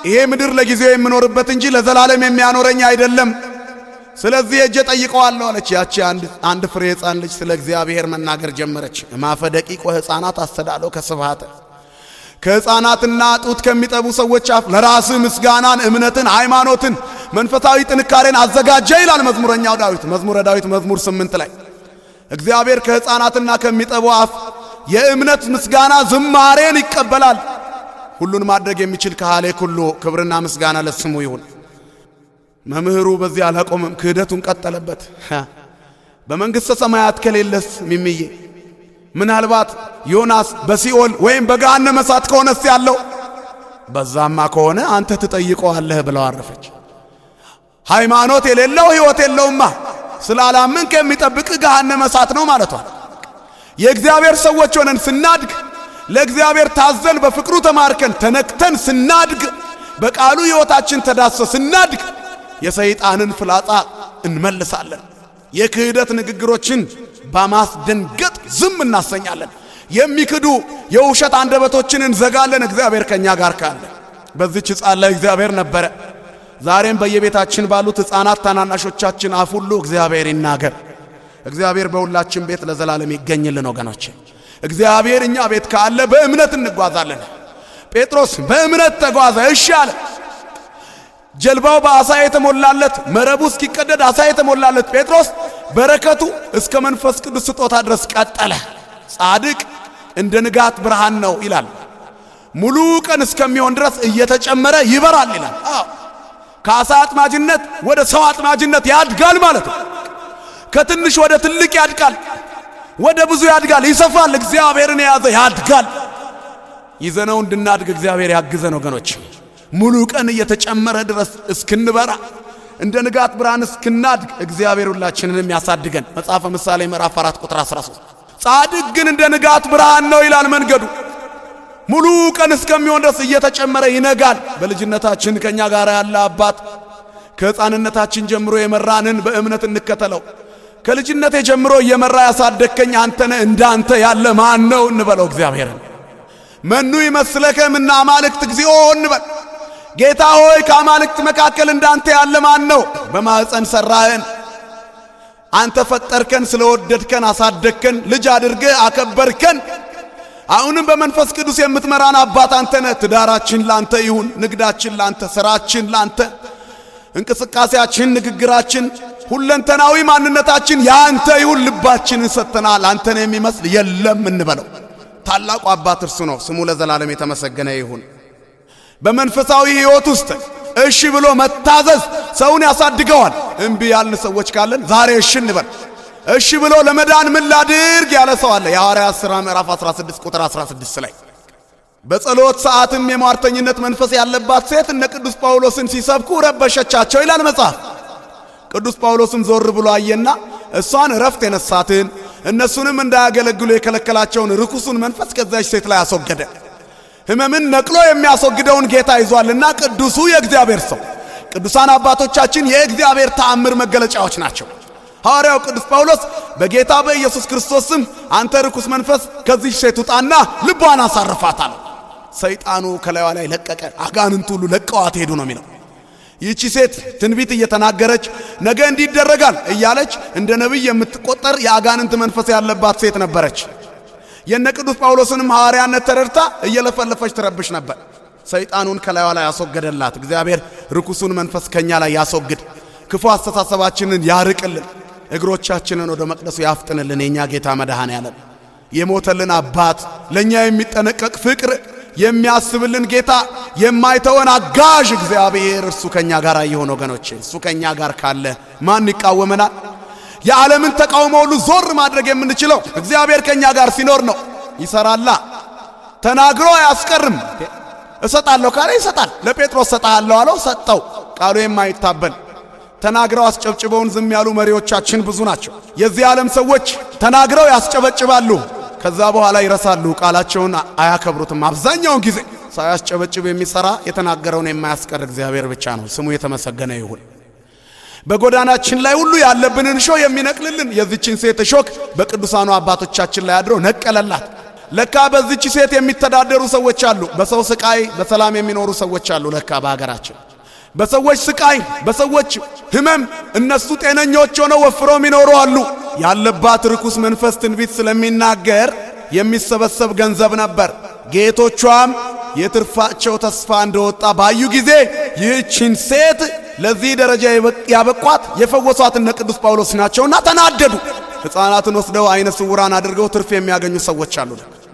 S1: ይሄ ምድር ለጊዜው የምኖርበት እንጂ ለዘላለም የሚያኖረኝ አይደለም። ስለዚህ እጄ ጠይቀዋለሁ አለች። ያቺ አንድ ፍሬ ሕፃን ልጅ ስለ እግዚአብሔር መናገር ጀመረች። ማፈ ደቂቆ ሕፃናት አስተዳለው ከስብሃተ ከሕፃናትና ጡት ከሚጠቡ ሰዎች አፍ ለራስ ምስጋናን፣ እምነትን፣ ሃይማኖትን፣ መንፈሳዊ ጥንካሬን አዘጋጀ ይላል መዝሙረኛው ዳዊት። መዝሙረ ዳዊት መዝሙር 8 ላይ እግዚአብሔር ከሕፃናትና ከሚጠቡ አፍ የእምነት ምስጋና ዝማሬን ይቀበላል። ሁሉን ማድረግ የሚችል ካህሌ ኩሉ ክብርና ምስጋና ለስሙ ይሁን። መምህሩ በዚህ አላቆመም፣ ክህደቱን ቀጠለበት። በመንግሥተ ሰማያት ከሌለስ ሚሚዬ ምናልባት ዮናስ በሲኦል ወይም በገሃነመ እሳት ከሆነስ ያለው? በዛማ ከሆነ አንተ ትጠይቀዋለህ ብለው አረፈች። ሃይማኖት የሌለው ሕይወት የለውማ። ስላላመንክ የሚጠብቅ ገሃነመ እሳት ነው ማለቷ። የእግዚአብሔር ሰዎች ሆነን ስናድግ፣ ለእግዚአብሔር ታዘን በፍቅሩ ተማርከን ተነክተን ስናድግ፣ በቃሉ ሕይወታችን ተዳሰ ስናድግ የሰይጣንን ፍላጻ እንመልሳለን። የክህደት ንግግሮችን በማስደንገጥ ዝም እናሰኛለን። የሚክዱ የውሸት አንደበቶችን እንዘጋለን። እግዚአብሔር ከኛ ጋር ካለ በዚህች ሕፃን ላይ እግዚአብሔር ነበረ። ዛሬም በየቤታችን ባሉት ሕፃናት ታናናሾቻችን አፍ ሁሉ እግዚአብሔር ይናገር። እግዚአብሔር በሁላችን ቤት ለዘላለም ይገኝልን ወገኖቼ። እግዚአብሔር እኛ ቤት ካለ በእምነት እንጓዛለን። ጴጥሮስ በእምነት ተጓዘ፣ እሺ አለ። ጀልባው በአሳ የተሞላለት፣ መረቡ እስኪቀደድ አሳ የተሞላለት ጴጥሮስ በረከቱ እስከ መንፈስ ቅዱስ ስጦታ ድረስ ቀጠለ። ጻድቅ እንደ ንጋት ብርሃን ነው ይላል። ሙሉ ቀን እስከሚሆን ድረስ እየተጨመረ ይበራል ይላል። ከአሳ አጥማጅነት ወደ ሰው አጥማጅነት ያድጋል ማለት ነው። ከትንሽ ወደ ትልቅ ያድጋል፣ ወደ ብዙ ያድጋል፣ ይሰፋል። እግዚአብሔርን የያዘ ያድጋል። ይዘነው እንድናድግ እግዚአብሔር ያግዘን ወገኖች። ሙሉ ቀን እየተጨመረ ድረስ እስክንበራ እንደ ንጋት ብርሃን እስክናድግ እግዚአብሔር ሁላችንንም ያሳድገን። መጽሐፈ ምሳሌ ምዕራፍ 4 ቁጥር 13። ጻድቅ ግን እንደ ንጋት ብርሃን ነው ይላል መንገዱ። ሙሉ ቀን እስከሚሆን ድረስ እየተጨመረ ይነጋል። በልጅነታችን ከኛ ጋር ያለ አባት ከሕፃንነታችን ጀምሮ የመራንን በእምነት እንከተለው። ከልጅነቴ ጀምሮ እየመራ ያሳደከኝ አንተነ እንዳንተ ያለ ማን ነው እንበለው እግዚአብሔርን። መኑ ይመስለከ ምና አማልክት እግዚኦ እንበል። ጌታ ሆይ ከአማልክት መካከል እንዳንተ ያለ ማን ነው? በማህፀን ሰራህን፣ አንተ ፈጠርከን፣ ስለወደድከን አሳደግከን፣ ልጅ አድርገህ አከበርከን። አሁንም በመንፈስ ቅዱስ የምትመራን አባት አንተ ነህ። ትዳራችን ላንተ ይሁን፣ ንግዳችን ላንተ፣ ስራችን ላንተ፣ እንቅስቃሴያችን፣ ንግግራችን፣ ሁለንተናዊ ማንነታችን ያንተ ይሁን። ልባችንን ሰጥተናል፣ አንተን የሚመስል የለም እንበለው። ታላቁ አባት እርሱ ነው፣ ስሙ ለዘላለም የተመሰገነ ይሁን። በመንፈሳዊ ሕይወት ውስጥ እሺ ብሎ መታዘዝ ሰውን ያሳድገዋል። እምቢ ያልን ሰዎች ካለን ዛሬ እሺ እንበል። እሺ ብሎ ለመዳን ምን ላድርግ ያለ ሰው አለ። የሐዋርያት ሥራ ምዕራፍ 16 ቁጥር 16 ላይ በጸሎት ሰዓትም የሟርተኝነት መንፈስ ያለባት ሴት እነ ቅዱስ ጳውሎስን ሲሰብኩ ረበሸቻቸው ይላል መጽሐፍ። ቅዱስ ጳውሎስም ዞር ብሎ አየና እሷን ረፍት የነሳትን እነሱንም እንዳያገለግሉ የከለከላቸውን ርኩሱን መንፈስ ከዛች ሴት ላይ አስወገደ። ሕመምን ነቅሎ የሚያስወግደውን ጌታ ይዟልና ቅዱሱ የእግዚአብሔር ሰው። ቅዱሳን አባቶቻችን የእግዚአብሔር ተአምር መገለጫዎች ናቸው። ሐዋርያው ቅዱስ ጳውሎስ በጌታ በኢየሱስ ክርስቶስ ስም አንተ ርኩስ መንፈስ ከዚህ ሴት ውጣና ልቧን አሳርፋት አለው። ሰይጣኑ ከላይዋ ላይ ለቀቀ። አጋንንቱ ሁሉ ለቀዋት ሄዱ ነው የሚለው። ይህቺ ሴት ትንቢት እየተናገረች ነገ እንዲደረጋል እያለች እንደ ነቢይ የምትቆጠር የአጋንንት መንፈስ ያለባት ሴት ነበረች። የነ ቅዱስ ጳውሎስንም ሐዋርያነት ተረድታ እየለፈለፈች ትረብሽ ነበር። ሰይጣኑን ከላይዋ ላይ ያስወገደላት እግዚአብሔር ርኩሱን መንፈስ ከኛ ላይ ያስወግድ፣ ክፉ አስተሳሰባችንን ያርቅልን፣ እግሮቻችንን ወደ መቅደሱ ያፍጥንልን። የኛ ጌታ መድኃኔዓለም የሞተልን አባት፣ ለኛ የሚጠነቀቅ ፍቅር የሚያስብልን ጌታ፣ የማይተወን አጋዥ እግዚአብሔር እርሱ ከኛ ጋር ይሆን። ወገኖቼ እሱ ከኛ ጋር ካለ ማን ይቃወመናል? የዓለምን ተቃውሞ ሁሉ ዞር ማድረግ የምንችለው እግዚአብሔር ከኛ ጋር ሲኖር ነው። ይሰራላ፣ ተናግሮ አያስቀርም። እሰጣለሁ ካለ ይሰጣል። ለጴጥሮስ ሰጣለሁ አለው፣ ሰጠው። ቃሉ የማይታበል ተናግረው አስጨብጭበውን ዝም ያሉ መሪዎቻችን ብዙ ናቸው። የዚህ ዓለም ሰዎች ተናግረው ያስጨበጭባሉ፣ ከዛ በኋላ ይረሳሉ፣ ቃላቸውን አያከብሩትም። አብዛኛውን ጊዜ ሳያስጨበጭብ የሚሰራ የተናገረውን የማያስቀር እግዚአብሔር ብቻ ነው። ስሙ የተመሰገነ ይሁን። በጎዳናችን ላይ ሁሉ ያለብንን እሾህ የሚነቅልልን የዚችን ሴት እሾህ በቅዱሳኑ አባቶቻችን ላይ አድሮ ነቀለላት። ለካ በዚች ሴት የሚተዳደሩ ሰዎች አሉ። በሰው ስቃይ በሰላም የሚኖሩ ሰዎች አሉ። ለካ በሀገራችን በሰዎች ስቃይ በሰዎች ህመም እነሱ ጤነኞች ሆነው ወፍረው የሚኖሩ አሉ። ያለባት ርኩስ መንፈስ ትንቢት ስለሚናገር የሚሰበሰብ ገንዘብ ነበር። ጌቶቿም የትርፋቸው ተስፋ እንደወጣ ባዩ ጊዜ ይህችን ሴት ለዚህ ደረጃ ያበቋት የፈወሷት እነ ቅዱስ ጳውሎስ ናቸውና ተናደዱ። ሕፃናትን ወስደው አይነ ስውራን አድርገው ትርፍ የሚያገኙ ሰዎች አሉ።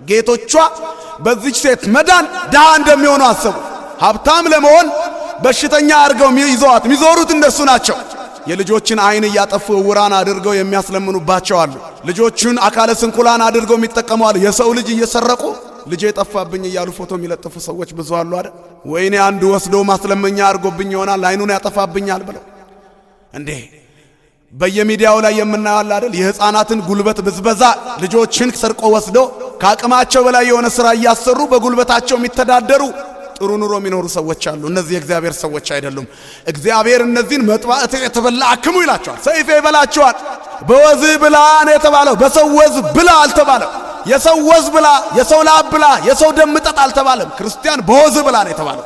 S1: ጌቶቿ በዚች ሴት መዳን ድሃ እንደሚሆኑ አሰቡ። ሀብታም ለመሆን በሽተኛ አድርገው ይዘዋት የሚዞሩት እነሱ ናቸው። የልጆችን አይን እያጠፉ ዕውራን አድርገው የሚያስለምኑባቸው አሉ። ልጆቹን አካለ ስንኩላን አድርገው የሚጠቀሙ አሉ። የሰው ልጅ እየሰረቁ ልጄ ጠፋብኝ እያሉ ፎቶ የሚለጥፉ ሰዎች ብዙ አሉ አይደል? ወይኔ አንዱ ወስዶ ማስለመኛ አድርጎብኝ ይሆናል አይኑን ያጠፋብኛል ብለው እንዴ በየሚዲያው ላይ የምናያል አይደል? የሕፃናትን ጉልበት ብዝበዛ ልጆችን ሰርቆ ወስዶ ከአቅማቸው በላይ የሆነ ሥራ እያሰሩ በጉልበታቸው የሚተዳደሩ ጥሩ ኑሮ የሚኖሩ ሰዎች አሉ። እነዚህ የእግዚአብሔር ሰዎች አይደሉም። እግዚአብሔር እነዚህን መጥባዕት የተበላ አክሙ ይላቸዋል። ሰይፍ ይበላቸዋል። በወዝ ብላ ነው የተባለው፣ በሰው ወዝ ብላ አልተባለም። የሰው ወዝ ብላ፣ የሰው ላብ ብላ፣ የሰው ደም ጠጣ አልተባለም። ክርስቲያን በወዝ ብላ ነው የተባለው።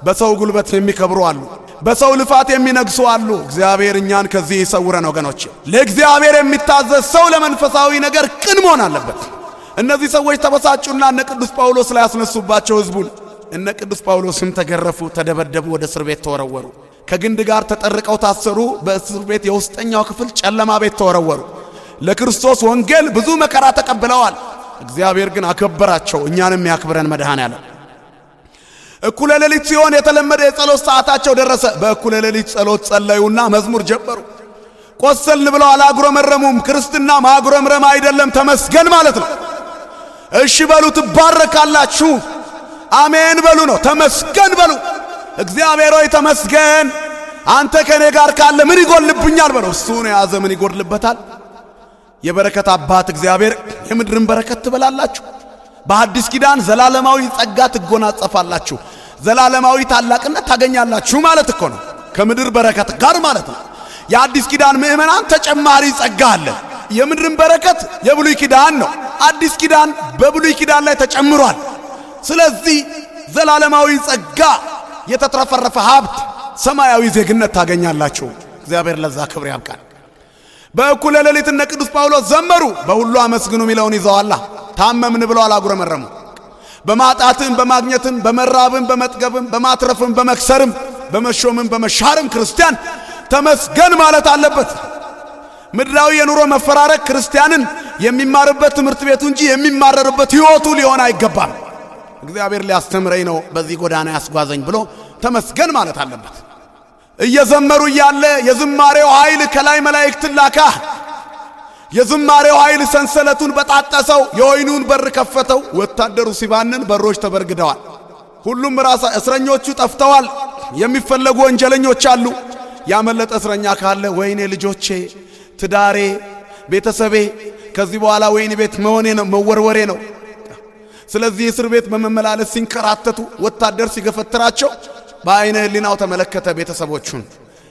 S1: በሰው ጉልበት የሚከብሩ አሉ፣ በሰው ልፋት የሚነግሱ አሉ። እግዚአብሔር እኛን ከዚህ ይሰውረን ወገኖች። ለእግዚአብሔር የሚታዘዝ ሰው ለመንፈሳዊ ነገር ቅን መሆን አለበት። እነዚህ ሰዎች ተበሳጩና እነ ቅዱስ ጳውሎስ ላይ ያስነሱባቸው ሕዝቡን። እነ ቅዱስ ጳውሎስም ተገረፉ፣ ተደበደቡ፣ ወደ እስር ቤት ተወረወሩ። ከግንድ ጋር ተጠርቀው ታሰሩ። በእስር ቤት የውስጠኛው ክፍል ጨለማ ቤት ተወረወሩ። ለክርስቶስ ወንጌል ብዙ መከራ ተቀብለዋል። እግዚአብሔር ግን አከበራቸው። እኛንም ያክብረን መድኃኔዓለም። እኩለ ሌሊት ሲሆን የተለመደ የጸሎት ሰዓታቸው ደረሰ። በእኩለ ሌሊት ጸሎት ጸለዩና መዝሙር ጀመሩ። ቆሰልን ብለው አላጉረመረሙም። ክርስትና ማጉረምረም አይደለም፣ ተመስገን ማለት ነው። እሺ በሉ ትባረካላችሁ፣ አሜን በሉ ነው። ተመስገን በሉ። እግዚአብሔር ሆይ ተመስገን፣ አንተ ከኔ ጋር ካለ ምን ይጎልብኛል በለው። እሱን የያዘ ምን ይጎድልበታል? የበረከት አባት እግዚአብሔር የምድርን በረከት ትበላላችሁ። በአዲስ ኪዳን ዘላለማዊ ጸጋ ትጎናጸፋላችሁ፣ ዘላለማዊ ታላቅነት ታገኛላችሁ ማለት እኮ ነው። ከምድር በረከት ጋር ማለት ነው። የአዲስ ኪዳን ምእመናን ተጨማሪ ጸጋ አለ። የምድርን በረከት የብሉይ ኪዳን ነው። አዲስ ኪዳን በብሉይ ኪዳን ላይ ተጨምሯል። ስለዚህ ዘላለማዊ ጸጋ፣ የተትረፈረፈ ሀብት፣ ሰማያዊ ዜግነት ታገኛላችሁ። እግዚአብሔር ለዛ ክብር ያብቃል። በእኩለ ሌሊት እነ ቅዱስ ጳውሎስ ዘመሩ። በሁሉ አመስግኑ የሚለውን ይዘዋላ። ታመምን ብለው አላጉረመረሙ። በማጣትም በማግኘትም በመራብም በመጥገብም በማትረፍም በመክሰርም በመሾምም በመሻርም ክርስቲያን ተመስገን ማለት አለበት። ምድራዊ የኑሮ መፈራረቅ ክርስቲያንን የሚማርበት ትምህርት ቤቱ እንጂ የሚማረርበት ሕይወቱ ሊሆን አይገባም። እግዚአብሔር ሊያስተምረኝ ነው በዚህ ጎዳና ያስጓዘኝ ብሎ ተመስገን ማለት አለበት። እየዘመሩ እያለ የዝማሬው ኃይል ከላይ መላእክትን ላካ። የዝማሬው ኃይል ሰንሰለቱን በጣጠሰው፣ የወይኑን በር ከፈተው። ወታደሩ ሲባንን በሮች ተበርግደዋል። ሁሉም እስረኞቹ ጠፍተዋል። የሚፈለጉ ወንጀለኞች አሉ። ያመለጠ እስረኛ ካለ ወይኔ ልጆቼ፣ ትዳሬ፣ ቤተሰቤ ከዚህ በኋላ ወይኒ ቤት መሆኔ ነው መወርወሬ ነው። ስለዚህ እስር ቤት በመመላለስ ሲንከራተቱ ወታደር ሲገፈትራቸው በአይነ ህሊናው ተመለከተ ቤተሰቦቹን።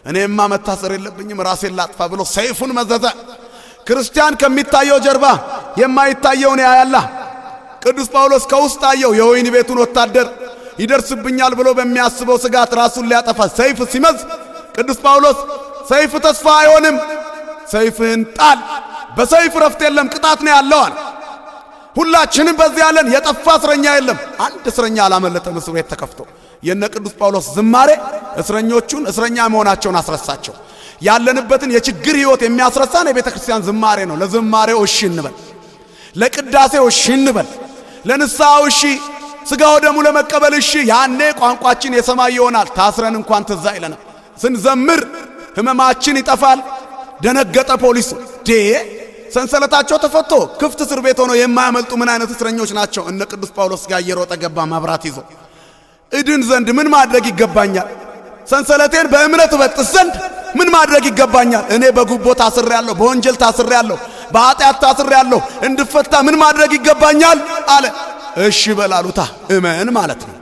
S1: እኔማ መታሰር የለብኝም ራሴን ላጥፋ ብሎ ሰይፉን መዘዘ። ክርስቲያን ከሚታየው ጀርባ የማይታየውን ያያላ። ቅዱስ ጳውሎስ ከውስጥ አየው የወይኒ ቤቱን ወታደር። ይደርስብኛል ብሎ በሚያስበው ስጋት ራሱን ሊያጠፋ ሰይፍ ሲመዝ ቅዱስ ጳውሎስ ሰይፍ ተስፋ አይሆንም፣ ሰይፍህን ጣል፣ በሰይፍ ረፍት የለም ቅጣት ነው ያለዋል። ሁላችንም በዚህ ያለን የጠፋ እስረኛ የለም። አንድ እስረኛ አላመለጠም። እስር ቤት ተከፍቶ የነ ቅዱስ ጳውሎስ ዝማሬ እስረኞቹን እስረኛ መሆናቸውን አስረሳቸው። ያለንበትን የችግር ህይወት የሚያስረሳን የቤተ ክርስቲያን ዝማሬ ነው። ለዝማሬው እሺ እንበል፣ ለቅዳሴው እሺ እንበል፣ ለንስሐው እሺ፣ ስጋው ደሙ ለመቀበል እሺ። ያኔ ቋንቋችን የሰማይ ይሆናል። ታስረን እንኳን ትዝ አይለንም። ስንዘምር ህመማችን ይጠፋል። ደነገጠ ፖሊሱ። ሰንሰለታቸው ተፈቶ ክፍት እስር ቤት ሆኖ የማያመልጡ ምን አይነት እስረኞች ናቸው? እነ ቅዱስ ጳውሎስ ጋር እየሮጠ ገባ መብራት ይዞ። እድን ዘንድ ምን ማድረግ ይገባኛል? ሰንሰለቴን በእምነት በጥስ ዘንድ ምን ማድረግ ይገባኛል? እኔ በጉቦ ታስሬያለሁ፣ በወንጀል ታስሬያለሁ፣ በኃጢአት ታስሬያለሁ። እንድፈታ ምን ማድረግ ይገባኛል አለ። እሺ በላሉታ እመን ማለት ነው።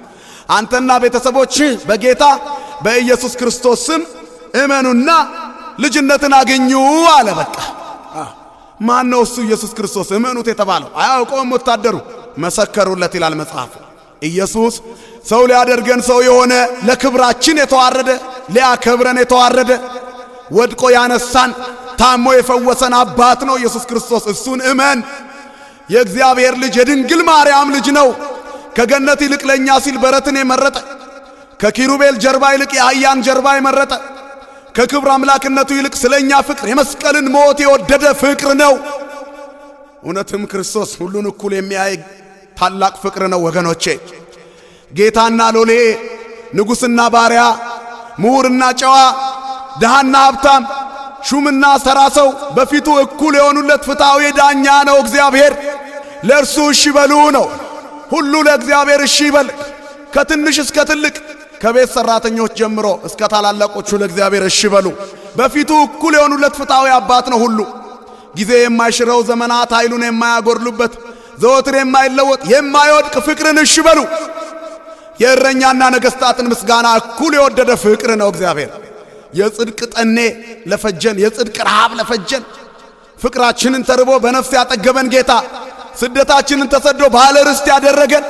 S1: አንተና ቤተሰቦች በጌታ በኢየሱስ ክርስቶስ ስም እመኑና ልጅነትን አገኙ አለ። በቃ ማን ነው እሱ? ኢየሱስ ክርስቶስ እመኑት የተባለው አያውቀውም ወታደሩ። መሰከሩለት ይላል መጽሐፉ። ኢየሱስ ሰው ሊያደርገን ሰው የሆነ ለክብራችን የተዋረደ ሊያከብረን የተዋረደ ወድቆ ያነሳን ታሞ የፈወሰን አባት ነው ኢየሱስ ክርስቶስ። እሱን እመን። የእግዚአብሔር ልጅ የድንግል ማርያም ልጅ ነው። ከገነት ይልቅ ለኛ ሲል በረትን የመረጠ ከኪሩቤል ጀርባ ይልቅ የአህያን ጀርባ የመረጠ ከክብር አምላክነቱ ይልቅ ስለኛ ፍቅር የመስቀልን ሞት የወደደ ፍቅር ነው። እውነትም ክርስቶስ ሁሉን እኩል የሚያይ ታላቅ ፍቅር ነው ወገኖቼ። ጌታና ሎሌ፣ ንጉሥና ባሪያ፣ ምሁርና ጨዋ፣ ድሃና ሀብታም፣ ሹምና ሰራሰው በፊቱ እኩል የሆኑለት ፍትሐዊ ዳኛ ነው እግዚአብሔር። ለእርሱ እሺ በሉ ነው። ሁሉ ለእግዚአብሔር እሺ ይበል። ከትንሽ እስከ ትልቅ፣ ከቤት ሰራተኞች ጀምሮ እስከ ታላላቆቹ ለእግዚአብሔር እሺ በሉ። በፊቱ እኩል የሆኑለት ፍትሐዊ አባት ነው ሁሉ። ጊዜ የማይሽረው ዘመናት ኃይሉን የማያጎድሉበት ዘወትር የማይለወጥ የማይወድቅ ፍቅርን እሺ በሉ። የእረኛና ነገሥታትን ምስጋና እኩል የወደደ ፍቅር ነው እግዚአብሔር። የጽድቅ ጠኔ ለፈጀን፣ የጽድቅ ረሃብ ለፈጀን፣ ፍቅራችንን ተርቦ በነፍስ ያጠገበን ጌታ፣ ስደታችንን ተሰዶ ባለ ርስት ያደረገን፣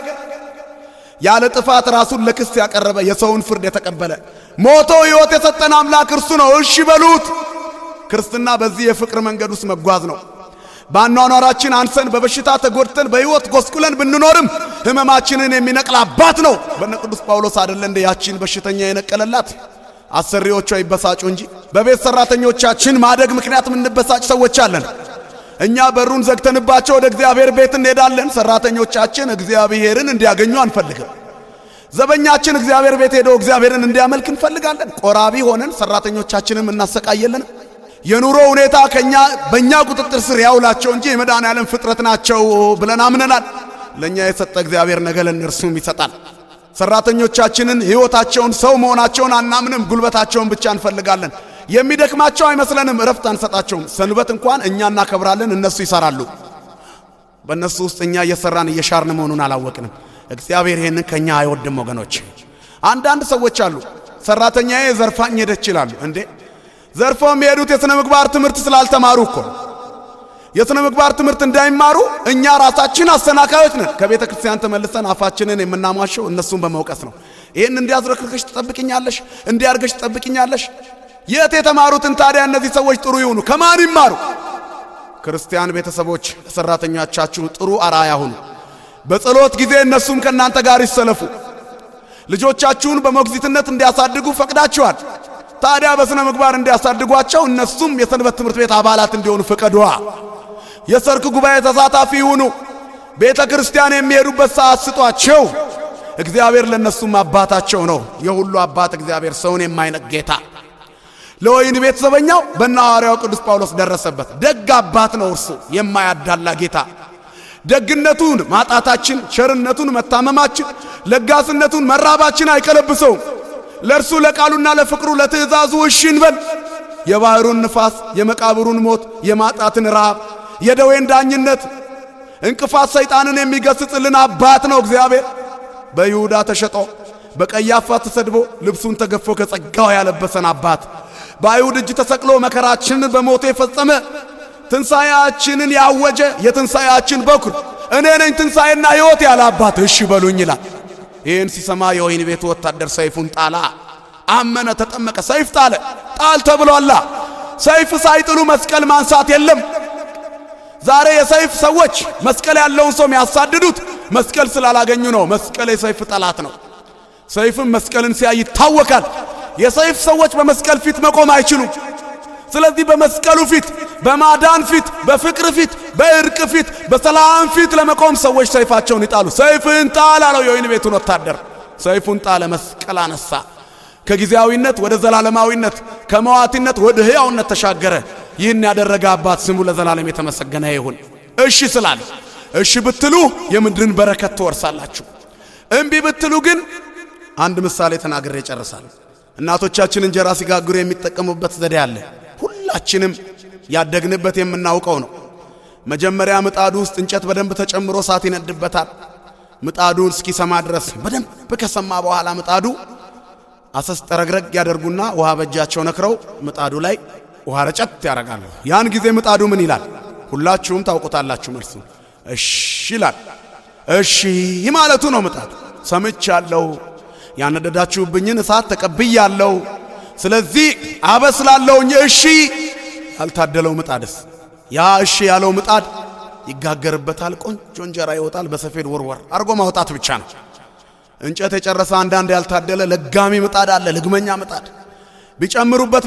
S1: ያለ ጥፋት ራሱን ለክስ ያቀረበ፣ የሰውን ፍርድ የተቀበለ፣ ሞቶ ሕይወት የሰጠን አምላክ እርሱ ነው። እሺ በሉት። ክርስትና በዚህ የፍቅር መንገድ ውስጥ መጓዝ ነው። በአኗኗራችን አንሰን በበሽታ ተጎድተን በሕይወት ጎስቁለን ብንኖርም ህመማችንን የሚነቅል አባት ነው። በነ ቅዱስ ጳውሎስ አይደለ እንደ ያቺን በሽተኛ የነቀለላት? አሰሪዎቿ ይበሳጩ እንጂ በቤት ሰራተኞቻችን ማደግ ምክንያት የምንበሳጭ ሰዎች አለን። እኛ በሩን ዘግተንባቸው ወደ እግዚአብሔር ቤት እንሄዳለን። ሰራተኞቻችን እግዚአብሔርን እንዲያገኙ አንፈልግም። ዘበኛችን እግዚአብሔር ቤት ሄዶ እግዚአብሔርን እንዲያመልክ እንፈልጋለን። ቆራቢ ሆነን ሰራተኞቻችንም እናሰቃየለን። የኑሮ ሁኔታ በእኛ ቁጥጥር ስር ያውላቸው እንጂ የመድኃኔዓለም ፍጥረት ናቸው ብለን አምነናል። ለእኛ የሰጠ እግዚአብሔር ነገ ለእነርሱም ይሰጣል። ሰራተኞቻችንን ሕይወታቸውን ሰው መሆናቸውን አናምንም። ጉልበታቸውን ብቻ እንፈልጋለን። የሚደክማቸው አይመስለንም። እረፍት አንሰጣቸውም። ሰንበት እንኳን እኛ እናከብራለን፣ እነሱ ይሰራሉ። በእነሱ ውስጥ እኛ እየሰራን እየሻርን መሆኑን አላወቅንም። እግዚአብሔር ይህንን ከኛ አይወድም ወገኖች። አንዳንድ ሰዎች አሉ ሰራተኛዬ ዘርፋኝ ሄደች ይላሉ። እንዴ ዘርፈው የሚሄዱት የሥነ ምግባር ትምህርት ስላልተማሩ እኮ። የሥነ ምግባር ትምህርት እንዳይማሩ እኛ ራሳችን አሰናካዮች ነን። ከቤተ ክርስቲያን ተመልሰን አፋችንን የምናሟሸው እነሱን በመውቀስ ነው። ይህን እንዲያዝረክርከሽ ትጠብቅኛለሽ፣ እንዲያርገሽ ትጠብቅኛለሽ። የት የተማሩትን ታዲያ? እነዚህ ሰዎች ጥሩ ይሁኑ። ከማን ይማሩ? ክርስቲያን ቤተሰቦች ለሰራተኞቻችሁ ጥሩ አርአያ ሁኑ። በጸሎት ጊዜ እነሱም ከእናንተ ጋር ይሰለፉ። ልጆቻችሁን በሞግዚትነት እንዲያሳድጉ ፈቅዳችኋል። ታዲያ በሥነ ምግባር እንዲያሳድጓቸው እነሱም የሰንበት ትምህርት ቤት አባላት እንዲሆኑ ፍቀዱ። የሰርክ ጉባኤ ተሳታፊ ይሁኑ። ቤተ ክርስቲያን የሚሄዱበት ሰዓት ስጧቸው። እግዚአብሔር ለነሱም አባታቸው ነው። የሁሉ አባት እግዚአብሔር፣ ሰውን የማይነቅ ጌታ። ለወይን ቤት ዘበኛው በእነ ሐዋርያው ቅዱስ ጳውሎስ ደረሰበት። ደግ አባት ነው እርሱ፣ የማያዳላ ጌታ። ደግነቱን ማጣታችን፣ ቸርነቱን መታመማችን፣ ለጋስነቱን መራባችን አይቀለብሰውም። ለእርሱ ለቃሉና ለፍቅሩ ለትእዛዙ እሺ እንበል። የባሕሩን ንፋስ፣ የመቃብሩን ሞት፣ የማጣትን ረሃብ፣ የደዌን ዳኝነት እንቅፋት ሰይጣንን የሚገስጽልን አባት ነው እግዚአብሔር። በይሁዳ ተሸጦ በቀያፋ ተሰድቦ ልብሱን ተገፎ ከጸጋው ያለበሰን አባት፣ በአይሁድ እጅ ተሰቅሎ መከራችንን በሞቱ የፈጸመ፣ ትንሣኤያችንን ያወጀ የትንሣኤያችን በኩር እኔ ነኝ ትንሣኤና ሕይወት ያለ አባት እሺ በሉኝ ይላል። ይህን ሲሰማ የወይን ቤቱ ወታደር ሰይፉን ጣላ። አመነ፣ ተጠመቀ፣ ሰይፍ ጣለ። ጣል ተብሏላ። ሰይፍ ሳይጥሉ መስቀል ማንሳት የለም። ዛሬ የሰይፍ ሰዎች መስቀል ያለውን ሰው የሚያሳድዱት መስቀል ስላላገኙ ነው። መስቀል የሰይፍ ጠላት ነው። ሰይፍም መስቀልን ሲያይ ይታወካል። የሰይፍ ሰዎች በመስቀል ፊት መቆም አይችሉም። ስለዚህ በመስቀሉ ፊት፣ በማዳን ፊት፣ በፍቅር ፊት፣ በእርቅ ፊት፣ በሰላም ፊት ለመቆም ሰዎች ሰይፋቸውን ይጣሉ። ሰይፍን ጣል አለው የወይን ቤቱን ወታደር። ሰይፉን ጣለ፣ መስቀል አነሳ። ከጊዜያዊነት ወደ ዘላለማዊነት፣ ከመዋቲነት ወደ ሕያውነት ተሻገረ። ይህን ያደረገ አባት ስሙ ለዘላለም የተመሰገነ ይሁን። እሺ ስላለ እሺ ብትሉ የምድርን በረከት ትወርሳላችሁ። እምቢ ብትሉ ግን አንድ ምሳሌ ተናግሬ እጨርሳለሁ። እናቶቻችን እንጀራ ሲጋግሩ የሚጠቀሙበት ዘዴ አለ። ሁላችንም ያደግንበት የምናውቀው ነው። መጀመሪያ ምጣዱ ውስጥ እንጨት በደንብ ተጨምሮ እሳት ይነድበታል። ምጣዱን እስኪሰማ ድረስ በደንብ ከሰማ በኋላ ምጣዱ አሰስ ጠረግረግ ያደርጉና ውሃ በእጃቸው ነክረው ምጣዱ ላይ ውሃ ረጨት ያደርጋሉ። ያን ጊዜ ምጣዱ ምን ይላል? ሁላችሁም ታውቁታላችሁ መልሱ። እሺ ይላል። እሺ ማለቱ ነው። ምጣዱ ሰምቻለሁ፣ ያነደዳችሁብኝን እሳት ተቀብያለሁ፣ ስለዚህ አበስላለሁኝ። እሺ ያልታደለው ምጣድስ? ያ እሺ ያለው ምጣድ ይጋገርበታል፣ ቆንጆ እንጀራ ይወጣል። በሰፌድ ወርወር አርጎ ማውጣት ብቻ ነው። እንጨት የጨረሰ አንዳንድ ያልታደለ ለጋሚ ምጣድ አለ፣ ልግመኛ ምጣድ። ቢጨምሩበት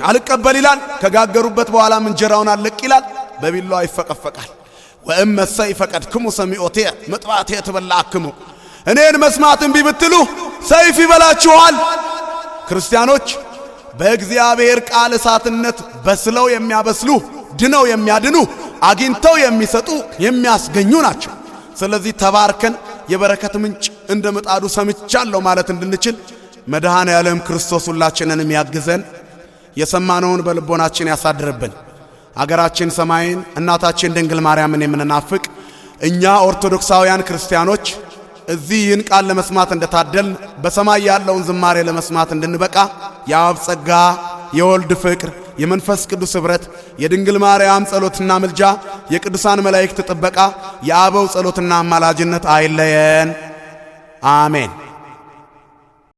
S1: አልቀበል ይላል። ከጋገሩበት በኋላ እንጀራውን አለቅ ይላል። በቢላዋ ይፈቀፈቃል። ወእመሰ ይፈቀድክሙ ሰሚዖቴ ምጥባቴ ትበላክሙ። እኔን መስማት እምቢ ብትሉ ሰይፍ ይበላችኋል። ክርስቲያኖች በእግዚአብሔር ቃል እሳትነት በስለው የሚያበስሉ፣ ድነው የሚያድኑ፣ አግኝተው የሚሰጡ፣ የሚያስገኙ ናቸው። ስለዚህ ተባርከን የበረከት ምንጭ እንደ ምጣዱ ሰምቻለሁ ማለት እንድንችል መድኃኔ ዓለም ክርስቶስ ሁላችንንም ያግዘን፣ የሰማነውን በልቦናችን ያሳድርብን። አገራችን ሰማይን እናታችን ድንግል ማርያምን የምንናፍቅ እኛ ኦርቶዶክሳውያን ክርስቲያኖች እዚህ ይህን ቃል ለመስማት እንደታደል በሰማይ ያለውን ዝማሬ ለመስማት እንድንበቃ የአብ ጸጋ፣ የወልድ ፍቅር፣ የመንፈስ ቅዱስ ኅብረት፣ የድንግል ማርያም ጸሎትና ምልጃ፣ የቅዱሳን መላእክት ጥበቃ፣ የአበው ጸሎትና አማላጅነት አይለየን። አሜን።